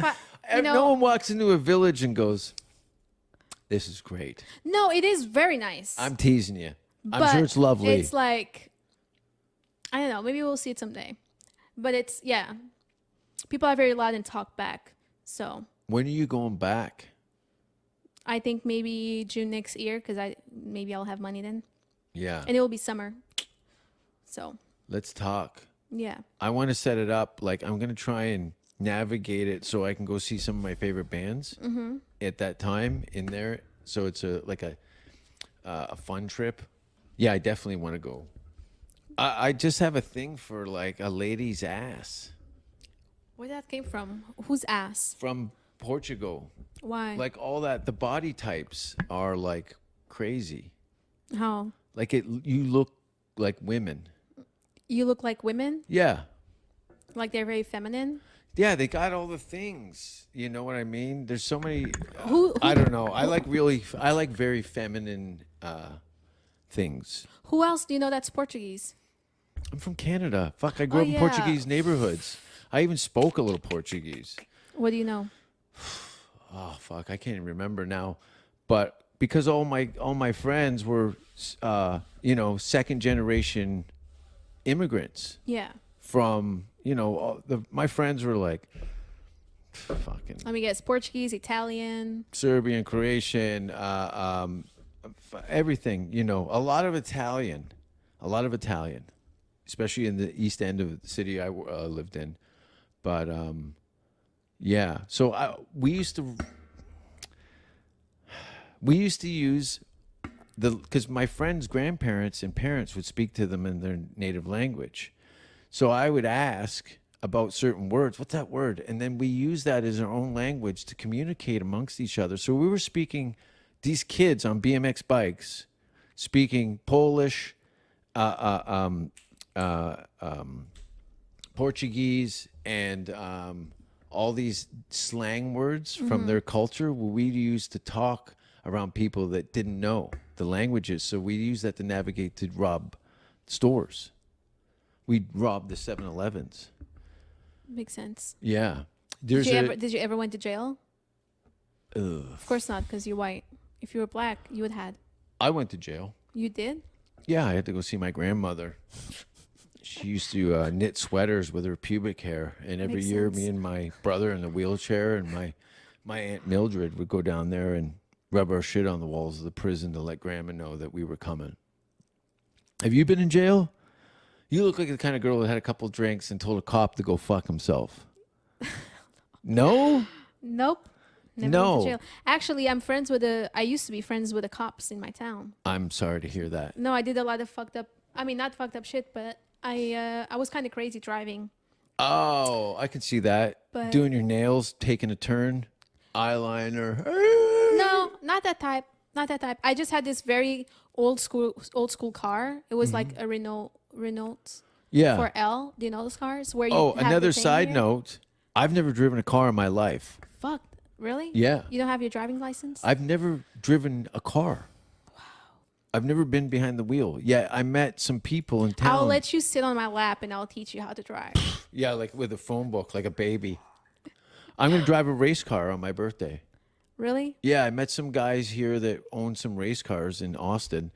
No one walks into a village and goes, "This is great." No, it is very nice. I'm teasing you. I'm but sure it's lovely. It's like, I don't know, maybe we'll see it someday. But it's, yeah. People are very loud and talk back. So When are you going back? I think maybe June next year, because maybe I'll have money then. Yeah. And it will be summer. So, Let's talk. yeah. I want to set it up. Like, I'm going to try and navigate it so I can go see some of my favorite bands at that time in there. So it's a fun trip. Yeah, I definitely want to go. I just have a thing for like a lady's ass Where that came from? Whose ass? from Portugal. Why? Like all that, the body types are like crazy. How? Like you look like women. You look like women? Yeah. Like they're very feminine? Yeah, they got all the things. You know what I mean? There's so many. Who- I don't know. I like very feminine things. Who else do you know that's Portuguese? I'm from Canada. Fuck, I grew Oh, up in yeah. Portuguese neighborhoods. I even spoke a little Portuguese. What do you know? Oh fuck, I can't even remember now. But because all my friends were, second generation immigrants Yeah. from, my friends were like, fucking Let me guess. Portuguese, Italian. Serbian, Croatian, everything. A lot of Italian, especially in the east end of the city I lived in. But yeah, so we used to use because my friends' grandparents and parents would speak to them in their native language. So I would ask about certain words. What's that word? And then we use that as our own language to communicate amongst each other. So we were speaking, these kids on BMX bikes, speaking Polish, Portuguese, and all these slang words from their culture we used to talk around people that didn't know the languages. So we use that to navigate to rob stores. We robbed the 7-Elevens. Makes sense. Yeah. Did you ever went to jail? Ugh. Of course not, because you're white. If you were black, you would had. I went to jail. You did? Yeah, I had to go see my grandmother. She used to knit sweaters with her pubic hair, and every Makes year, sense. me and my brother in the wheelchair and my aunt Mildred would go down there and rub our shit on the walls of the prison to let Grandma know that we were coming. Have you been in jail? You look like the kind of girl that had a couple drinks and told a cop to go fuck himself. No? Nope. Never No. went to jail. Actually, I used to be friends with the cops in my town. I'm sorry to hear that. No, I did a lot of not fucked up shit, but I was kind of crazy driving. Oh, I can see that. But- Doing your nails, taking a turn, eyeliner. No, not that type. Not that type. I just had this very old school car. It was like a Renault Yeah. 4L. Do you know those cars? Where you Oh, have another the thing side here? note. I've never driven a car in my life. Fuck. Really? Yeah. You don't have your driving license? I've never driven a car. Wow. I've never been behind the wheel. Yeah, I met some people in town. I'll let you sit on my lap and I'll teach you how to drive. Yeah, like with a phone book, like a baby. I'm going to drive a race car on my birthday. Really? Yeah, I met some guys here that own some race cars in Austin.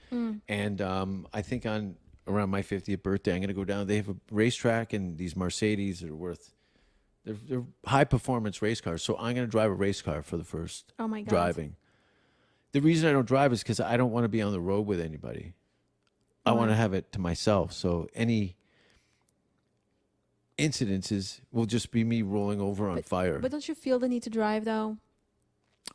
And I think around my 50th birthday, I'm going to go down. They have a racetrack and these Mercedes that are they're high performance race cars. So I'm going to drive a race car for the first Oh my God. driving. The reason I don't drive is because I don't want to be on the road with anybody. I want to have it to myself. So any incidences will just be me rolling over on fire. But don't you feel the need to drive though?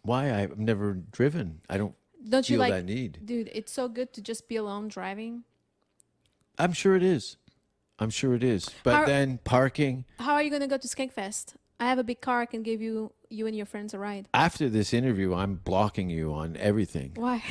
Why? I've never driven. I don't Don't you feel like that need. Dude, it's so good to just be alone driving. I'm sure it is. But How- then parking. How are you going to go to Skankfest? I have a big car. I can give you and your friends a ride. After this interview, I'm blocking you on everything. Why?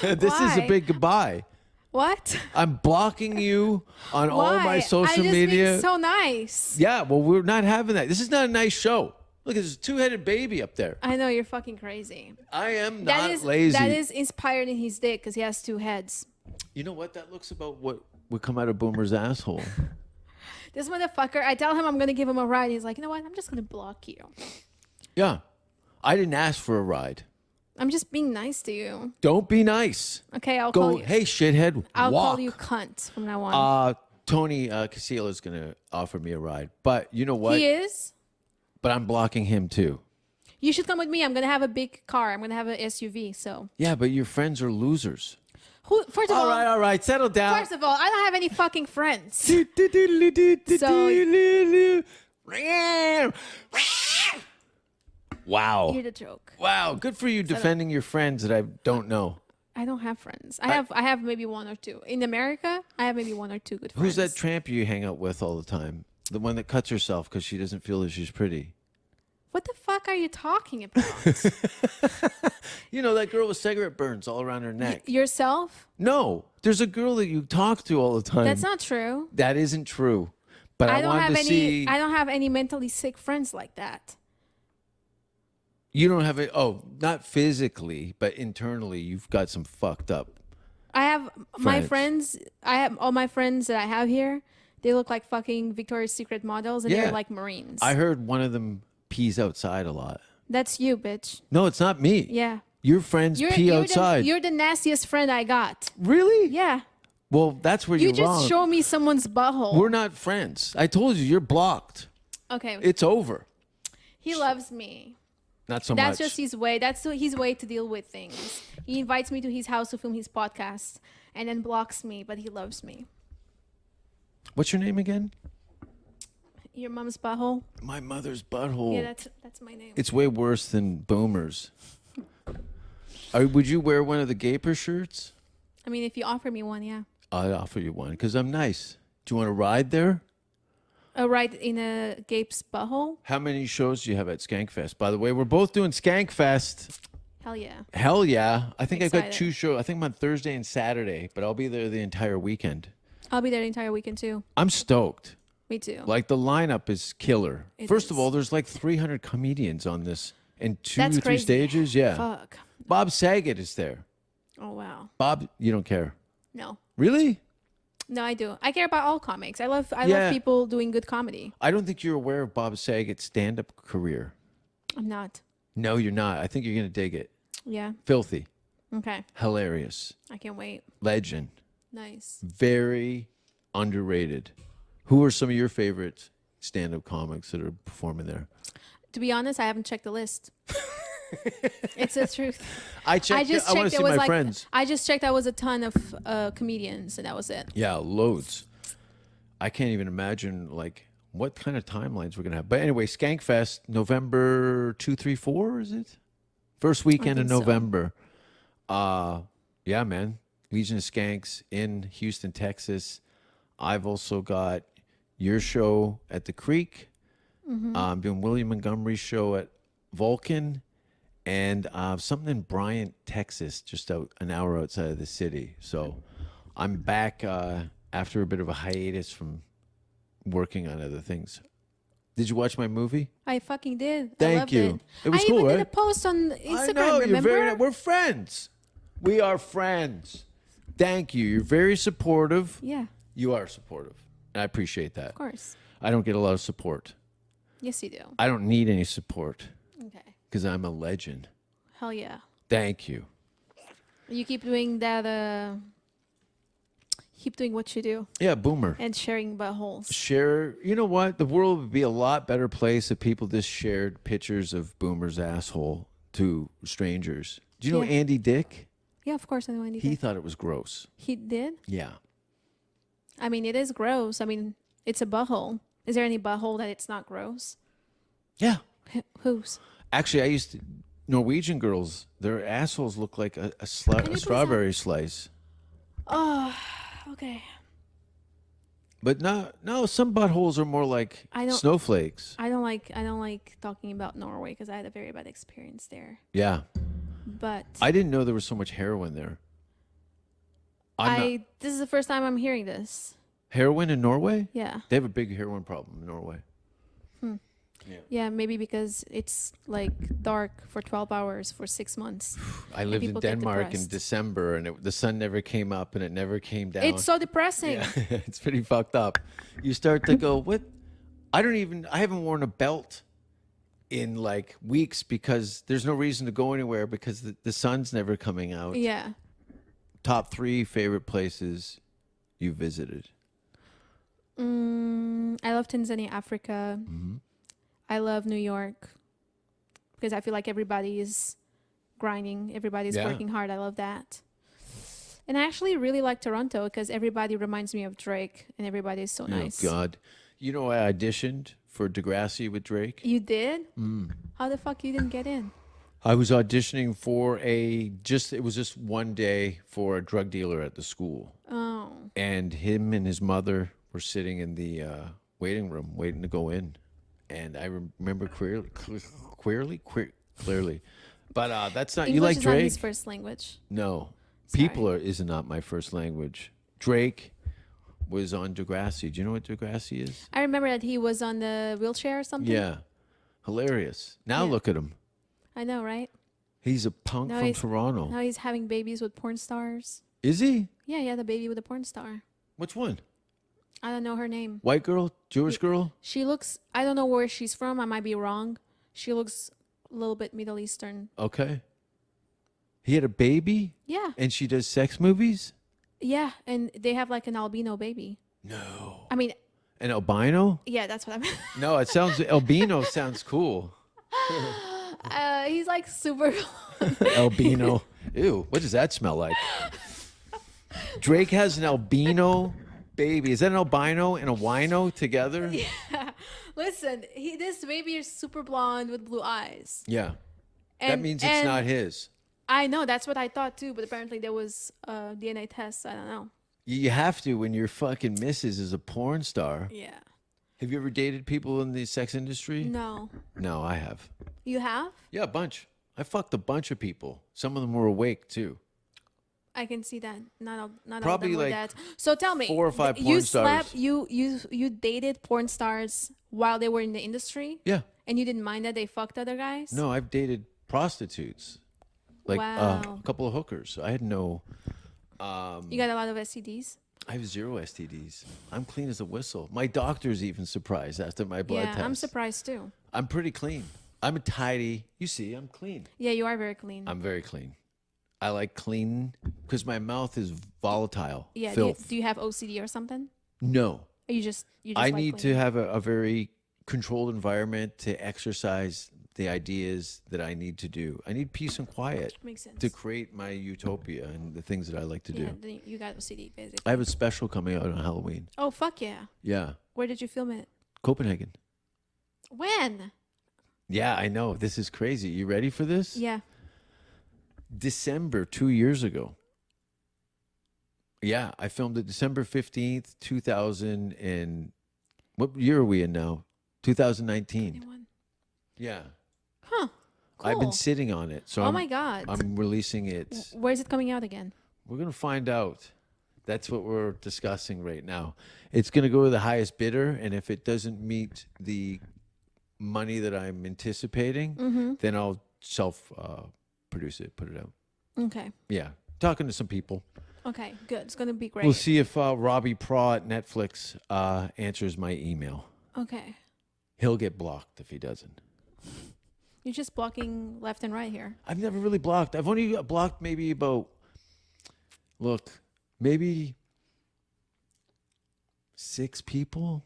This is a Why? big goodbye. What? I'm blocking you on all my Why? social I just media. Being so nice. Yeah, well, we're not having that. This is not a nice show. Look, there's a two-headed baby up there. I know you're fucking crazy. I am That not is lazy. That is inspired in his dick because he has two heads. You know what? That looks about what would come out of Boomer's asshole. This motherfucker, I tell him I'm going to give him a ride. He's like, you know what? I'm just going to block you. Yeah. I didn't ask for a ride. I'm just being nice to you. Don't be nice. Okay, I'll Go, call you. hey, shithead, I'll walk. call you cunt from now on. Tony Casilla is going to offer me a ride. But you know what? He is? But I'm blocking him too. You should come with me. I'm going to have a big car. I'm going to have an SUV. So, Yeah, but your friends are losers. first of All right. Settle down. First of all, I don't have any fucking friends. So, wow. You're the joke. Wow. Good for you defending your friends that I don't know. I don't have friends. I have maybe one or two. In America, I have maybe one or two good friends. Who's that tramp you hang out with all the time? The one that cuts herself because she doesn't feel that she's pretty. What the fuck are you talking about? You know, that girl with cigarette burns all around her neck. Yourself? No, there's a girl that you talk to all the time. That's not true. That isn't true. But I, I don't wanted have to any. see. I don't have any mentally sick friends like that. You don't have it. Oh, not physically, but internally, you've got some fucked up. I have my Friends. friends. I have all my friends that I have here. They look like fucking Victoria's Secret models, and Yeah. they're like Marines. I heard one of them pees outside a lot. That's you, bitch. No, it's not me. Yeah. Your friends pee outside. You're the nastiest friend I got. Really? Yeah. Well, that's where You you're just wrong. show me someone's butthole. We're not friends. I told you, you're blocked. Okay. It's over. He loves me. Not so That's much. just his way. That's his way to deal with things. He invites me to his house to film his podcast and then blocks me, but he loves me. What's your name again? Your mom's butthole? My mother's butthole. Yeah, that's my name. It's way worse than Boomer's. Would you wear one of the Gaper shirts? I mean, if you offer me one, yeah. I'd offer you one because I'm nice. Do you want to ride there? A ride in a gape's butthole? How many shows do you have at Skankfest? By the way, we're both doing Skankfest. Hell yeah. Hell yeah. I think I've got Excited. 2 shows. I think I'm on Thursday and Saturday, but I'll be there the entire weekend. I'll be there the entire weekend too. I'm stoked. Me too. Like the lineup is killer. It First of is. all, there's like 300 comedians on this and That's 3 crazy. stages. Yeah. Fuck. Bob Saget is there. Oh, wow. Bob, you don't care. No. Really? No, I do. I care about all comics. I love Yeah. people doing good comedy. I don't think you're aware of Bob Saget's stand-up career. I'm not. No, you're not. I think you're gonna dig it. Yeah. Filthy, Okay. hilarious, I can't wait. legend, Nice. very underrated. Who are some of your favorite stand-up comics that are performing there? To be honest, I haven't checked the list. It's the truth. I checked. I just I want checked. to see There was my like friends. I just checked. That was a ton of comedians, and that was it. Yeah, loads. I can't even imagine like what kind of timelines we're gonna have. But anyway, Skankfest, November 2, 3, 4, is it? First weekend in think so. November. Yeah, man. Legion of Skanks in Houston, Texas. I've also got your show at the Creek. I'm doing William Montgomery's show at Vulcan, and something in Bryant, Texas, just an hour outside of the city. So I'm back after a bit of a hiatus from working on other things. Did you watch my movie? I fucking did. Thank I loved you. It. It was I cool, even did a right? post on Instagram. I know, remember? we're friends. We are friends. Thank you. You're very supportive. Yeah, You are supportive. And I appreciate that. of course. I don't get a lot of support. Yes, you do. I don't need any support Okay. because I'm a legend. Hell yeah. Thank you. You keep doing that. Keep doing what you do Yeah, boomer. and sharing buttholes. Share. You know what? The world would be a lot better place if people just shared pictures of Boomer's asshole to strangers. Do you know Yeah. Andy Dick? Yeah, of course I know anything. He thought it was gross. He did. Yeah. I mean, it is gross. I mean, it's a butthole. Is there any butthole that it's not gross? Yeah. Whose? Actually, I used to, Norwegian girls, their assholes look like a you please strawberry slice. Oh, okay. But no, some buttholes are more like I don't- snowflakes. I don't like talking about Norway because I had a very bad experience there. Yeah. But I didn't know there was so much heroin there. this is the first time I'm hearing this. Heroin in Norway? Yeah. They have a big heroin problem in Norway. Yeah, maybe because it's like dark for 12 hours for 6 months. I lived in people get Denmark in depressed. December, and the sun never came up, and it never came down. It's so depressing. It's pretty fucked up. You start to go, what? I haven't worn a belt in like weeks because there's no reason to go anywhere because the sun's never coming out. Yeah. Top 3 favorite places you visited? I love Tanzania, Africa. Mm-hmm. I love New York because I feel like everybody is grinding. Everybody's Yeah. working hard. I love that. And I actually really like Toronto because everybody reminds me of Drake and everybody is so nice. Oh, God. You know, I auditioned for Degrassi with Drake. You did? How the fuck you didn't get in? I was auditioning for it was just one day for a drug dealer at the school. Oh. And him and his mother were sitting in the waiting room waiting to go in. And I remember clearly. But that's not, English you like is not Drake? his first language. No. Sorry. People is not my first language. Drake was on Degrassi. Do you know what Degrassi is? I remember that he was on the wheelchair or something. Yeah. Hilarious. Now Yeah. look at him. I know, right? He's a punk Now from he's- Toronto. Now he's having babies with porn stars. Is he? Yeah, he had a baby with a porn star. Which one? I don't know her name. White girl? Jewish girl? She looks, I don't know where she's from. I might be wrong. She looks a little bit Middle Eastern. Okay. He had a baby? Yeah. And she does sex movies? Yeah. And they have like an albino baby. No. I mean, An albino? yeah, that's what I meant. No, it sounds albino sounds cool. He's like super. Albino. Ew, what does that smell like? Drake has an albino baby. Is that an albino and a wino together? Listen, this baby is super blonde with blue eyes. Yeah. That And- means it's and not his. I know, that's what I thought too, but apparently there was a DNA test. I don't know. You have to when your fucking missus is a porn star. Yeah. Have you ever dated people in the sex industry? No. No, I have. You have? Yeah, a bunch. I fucked a bunch of people. Some of them were awake too. I can see that. Not all Probably of them were like that. So tell me, 4 or 5 you porn slept, stars. you dated porn stars while they were in the industry, Yeah. and you didn't mind that they fucked other guys? No, I've dated prostitutes. Like Wow. a couple of hookers. I had no You got a lot of STDs? I have 0 STDs. I'm clean as a whistle. My doctor's even surprised after my blood test. Yeah, I'm surprised too. I'm pretty clean. I'm a tidy. You see, I'm clean. Yeah, you are very clean. I'm very clean. I like clean because my mouth is volatile. Yeah, Filth. do you have OCD or something? No. Or you just I like need clean? to have a very controlled environment to exercise the ideas that I need to do. I need peace and quiet Makes sense. to create my utopia and the things that I like to Yeah, do. then you got OCD basically. I have a special coming out on Halloween. Oh fuck yeah! Yeah. Where did you film it? Copenhagen. When? Yeah, I know. This is crazy. You ready for this? Yeah. December 2 years ago. Yeah, I filmed it December 15th, 2000 and what year are we in now? 2019. 21. Yeah. Huh. Cool. I've been sitting on it. So Oh my God. I'm releasing it. Where is it coming out again? We're going to find out. That's what we're discussing right now. It's going to go to the highest bidder, and if it doesn't meet the money that I'm anticipating, then I'll self produce it, put it out. Okay. Yeah. Talking to some people. Okay. Good. It's gonna be great. We'll see if Robbie Praw at Netflix answers my email. Okay. He'll get blocked if he doesn't. You're just blocking left and right here. I've never really blocked. I've only blocked maybe about, maybe 6 people.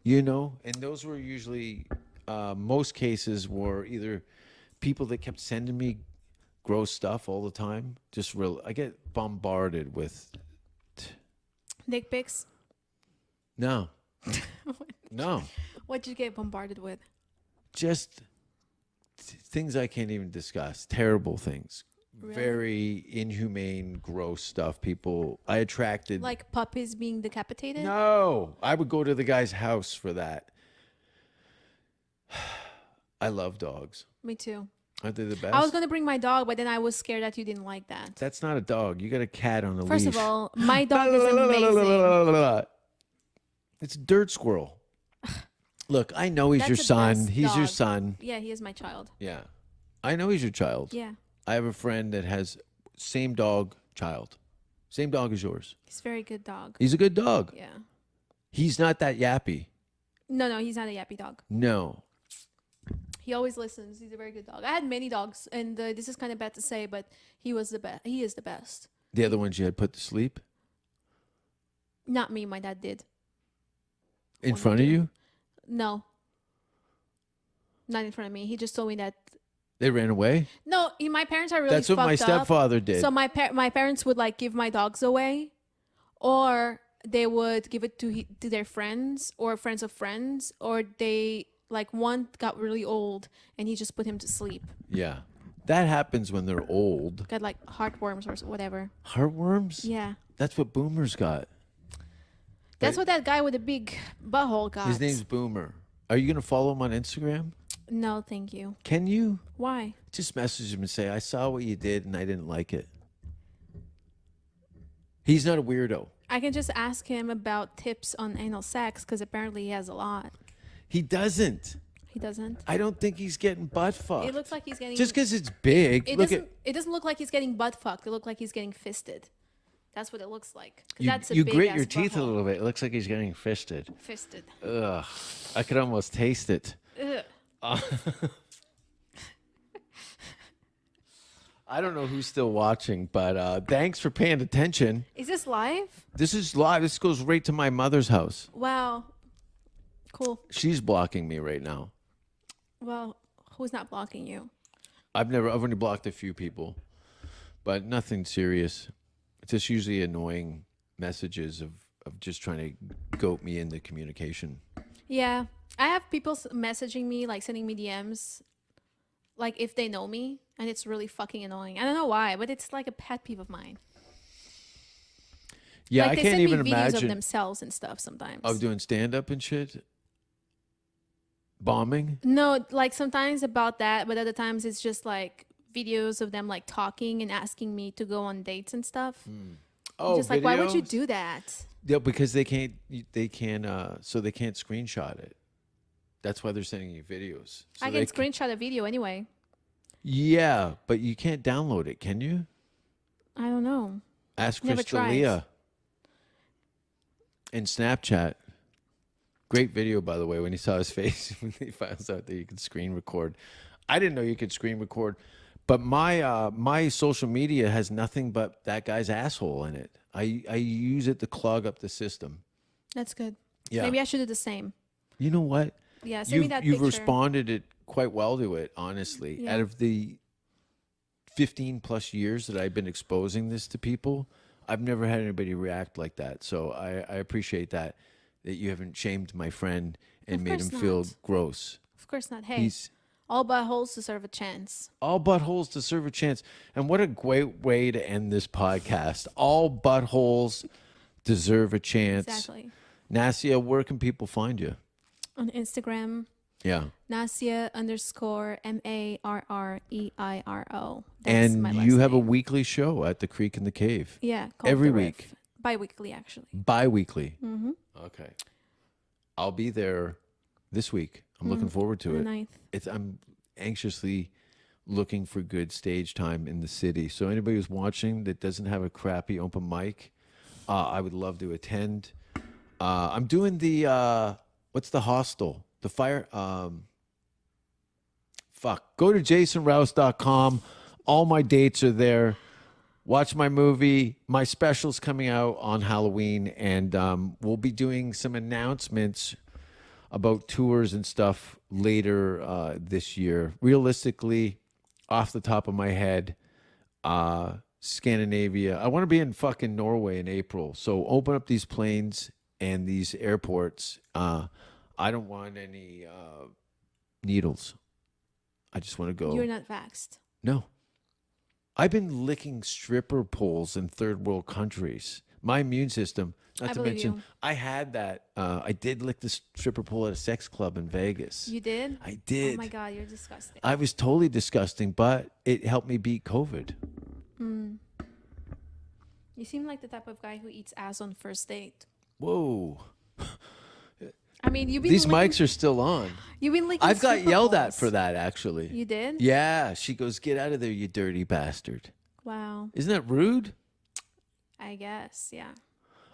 You know, and those were usually, most cases were either people that kept sending me gross stuff all the time. Just real, I get bombarded with. Dick pics. No. No. What'd you get bombarded with? Just things I can't even discuss. Terrible things. Really? Very inhumane, gross stuff. People, I attracted. Like puppies being decapitated? No, I would go to the guy's house for that. I love dogs. Me too. Aren't they the best? I was gonna bring my dog, but then I was scared that you didn't like that. That's not a dog. You got a cat on a First leash. of all, my dog is amazing. It's a dirt squirrel. Look, I know he's That's your the son. best He's your dog. son. Yeah, he is my child. Yeah. I know he's your child. Yeah, I have a friend that has same dog, child. Same dog as yours. he's a very good dog. He's a good dog. Yeah. He's not that yappy. No, he's not a yappy dog. No. He always listens. He's a very good dog. I had many dogs, and this is kind of bad to say, but he was the best. He is the best. The other ones you had put to sleep Not me. My dad did. in front of you? No. Not in front of me. He just told me that. They ran away? No, my parents are really. That's what my fucked up. stepfather did. So my parents would like give my dogs away, or they would give it to their friends or friends of friends, or they like one got really old and he just put him to sleep. Yeah. That happens when they're old. Got like heartworms or whatever. Heartworms? Yeah. That's what boomers got. That's what that guy with the big butthole got. His name's Boomer. Are you going to follow him on Instagram? No, thank you. Can you? Why? Just message him and say, I saw what you did and I didn't like it. He's not a weirdo. I can just ask him about tips on anal sex because apparently he has a lot. He doesn't. He doesn't. I don't think he's getting butt fucked. It looks like he's getting. Just because it's big. It Look doesn't. at It doesn't look like he's getting butt fucked. It looks like he's getting fisted. That's what it looks like. 'Cause you. That's a You big grit ass your teeth a butthole. little bit. It looks like he's getting fisted. Fisted. Ugh. I could almost taste it. Ugh. I don't know who's still watching, but thanks for paying attention. Is this live? This is live. This goes right to my mother's house. Wow. Cool. She's blocking me right now. Well, who's not blocking you? I've only blocked a few people, but nothing serious. It's just usually annoying messages of just trying to goat me into communication. Yeah. I have people messaging me, like sending me DMs, like if they know me, and it's really fucking annoying. I don't know why, but it's like a pet peeve of mine. Yeah, like I they can't send even me videos of imagine themselves and stuff sometimes. of doing stand up and shit. Bombing. No, like sometimes about that, but other times it's just like videos of them like talking and asking me to go on dates and stuff. Oh, Just like, why would you videos? do that? Yeah, because they can't screenshot it. That's why they're sending you videos. So I they can screenshot a video anyway. Yeah, but you can't download it, can you? I don't know. Ask Never tried. Crystalia in Snapchat. Great video, by the way, when he saw his face when he finds out that you can screen record. I didn't know you could screen record, but my social media has nothing but that guy's asshole in it. I use it to clog up the system. That's good. Yeah. Maybe I should do the same. You know what? Yeah, send me that You've picture. responded it quite well to it, honestly. Yeah. Out of the 15 plus years that I've been exposing this to people, I've never had anybody react like that. So I appreciate that you haven't shamed my friend and Of made him course feel not. gross. Of course not. Hey, He's all buttholes deserve a chance. all buttholes deserve a chance. And what a great way to end this podcast. All buttholes deserve a chance. Exactly. Nacya, where can people find you? On Instagram, Yeah. Nacya _MARREIRO. That's And my you last have a name. weekly show at the Creek in the Cave. Yeah, called every The Riff. week. Bi-weekly, actually. Bi-weekly. Mm-hmm. Okay. I'll be there this week. I'm looking forward to On it. the 9th. I'm anxiously looking for good stage time in the city. So anybody who's watching that doesn't have a crappy open mic, I would love to attend. I'm doing the what's the hostel? The fire. Go to jasonrouse.com. All my dates are there. Watch my movie. My special's coming out on Halloween, and we'll be doing some announcements about tours and stuff later this year. Realistically, off the top of my head, Scandinavia. I want to be in fucking Norway in April. So open up these planes and these airports. I don't want any needles. I just want to go. You're not vaxxed. No. I've been licking stripper poles in third world countries. My immune system, not I to believe mention, you. I had that. I did lick the stripper pole at a sex club in Vegas. You did? I did. Oh my God, you're disgusting. I was totally disgusting, but it helped me beat COVID. You seem like the type of guy who eats ass on first date. Whoa. I mean, you've been These mics are still on. You've been licking I've got stripper yelled at poles. for that, actually. You did? Yeah. She goes, "Get out of there, you dirty bastard." Wow. Isn't that rude? I guess, yeah.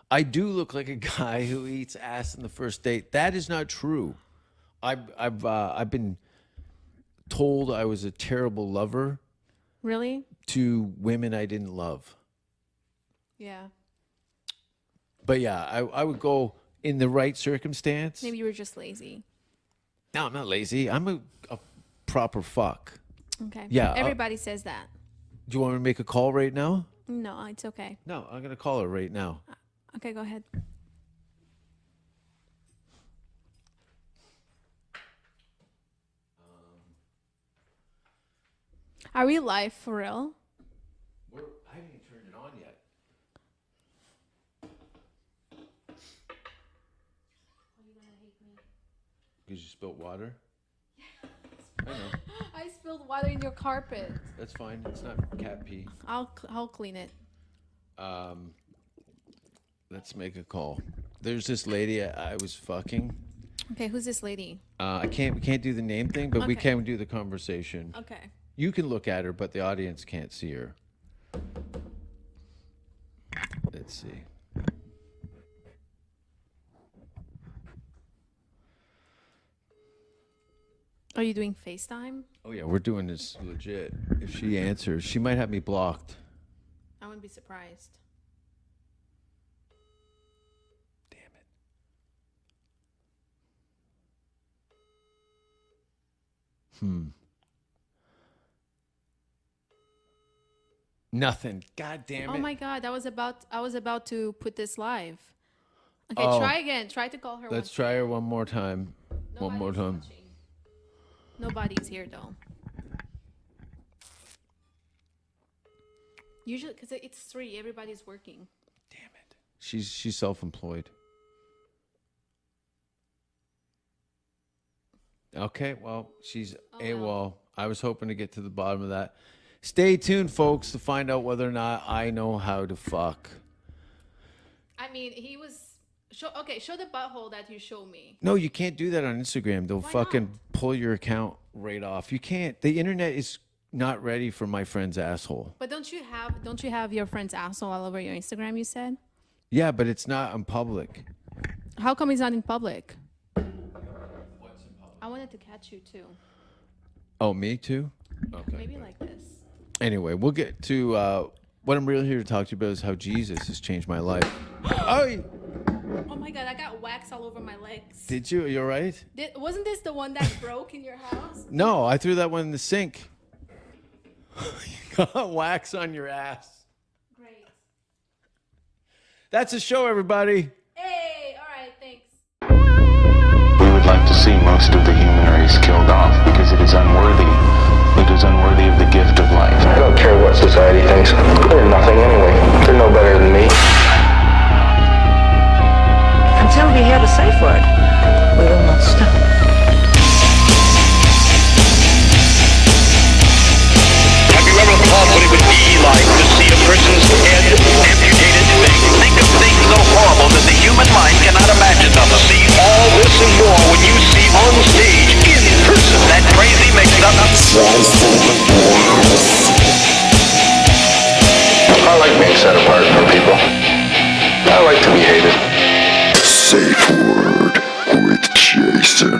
I do look like a guy who eats ass in the first date. That is not true. I've been told I was a terrible lover Really? to women I didn't love. Yeah. But yeah, I would go in the right circumstance. Maybe you were just lazy. No, I'm not lazy. I'm a proper fuck. Okay. Yeah, Everybody says that. Do you want me to make a call right now? No, it's okay. No, I'm gonna call her right now. Okay, go ahead. Are we live for real? I haven't even turned it on yet. Because you spilled water? I know. I spilled water in your carpet. That's fine. It's not cat pee. I'll clean it. Let's make a call. There's this lady I was fucking. Okay, who's this lady? We can't do the name thing, but we Okay. can do the conversation. Okay. You can look at her, but the audience can't see her. Let's see. Are you doing FaceTime? Oh yeah, we're doing this legit. If she answers, she might have me blocked. I wouldn't be surprised. Damn it. Nothing. God damn it. Oh my God, I was about to put this live. Okay, Oh. try again. Try to call her. Let's once try her one more time. One more Nobody's time. watching. Nobody's here though. Usually, because it's 3, everybody's working. Damn it. She's self-employed. Okay, well, she's AWOL. I was hoping to get to the bottom of that. Stay tuned, folks, to find out whether or not I know how to fuck. I mean, he was. Show the butthole that you show me. No, you can't do that on Instagram. They'll Why fucking not? pull your account right off. You can't. The internet is not ready for my friend's asshole. But don't you have your friend's asshole all over your Instagram? You said. Yeah, but it's not in public. How come he's not in public? I wanted to catch you too. Oh, me too? Okay. Maybe like this. Anyway, we'll get to what I'm really here to talk to you about is how Jesus has changed my life. Oh, Oh my God! I got wax all over my legs. did you? You all right? Wasn't this the one that broke in your house? No, I threw that one in the sink. You got wax on your ass. Great. That's a show, everybody. Hey, all right, thanks. We would like to see most of the human race killed off because it is unworthy. It is unworthy of the gift of life. I don't care what society thinks. They're nothing anyway. They're no better than me. Until we hear the safe word, we will not stop. Have you ever thought what it would be like to see a person's head amputated? Think of things so horrible that the human mind cannot imagine them. See all this and more when you see on stage, in person, that crazy mix-up. I like being set apart from people. I like to be hated. Safe word with Jason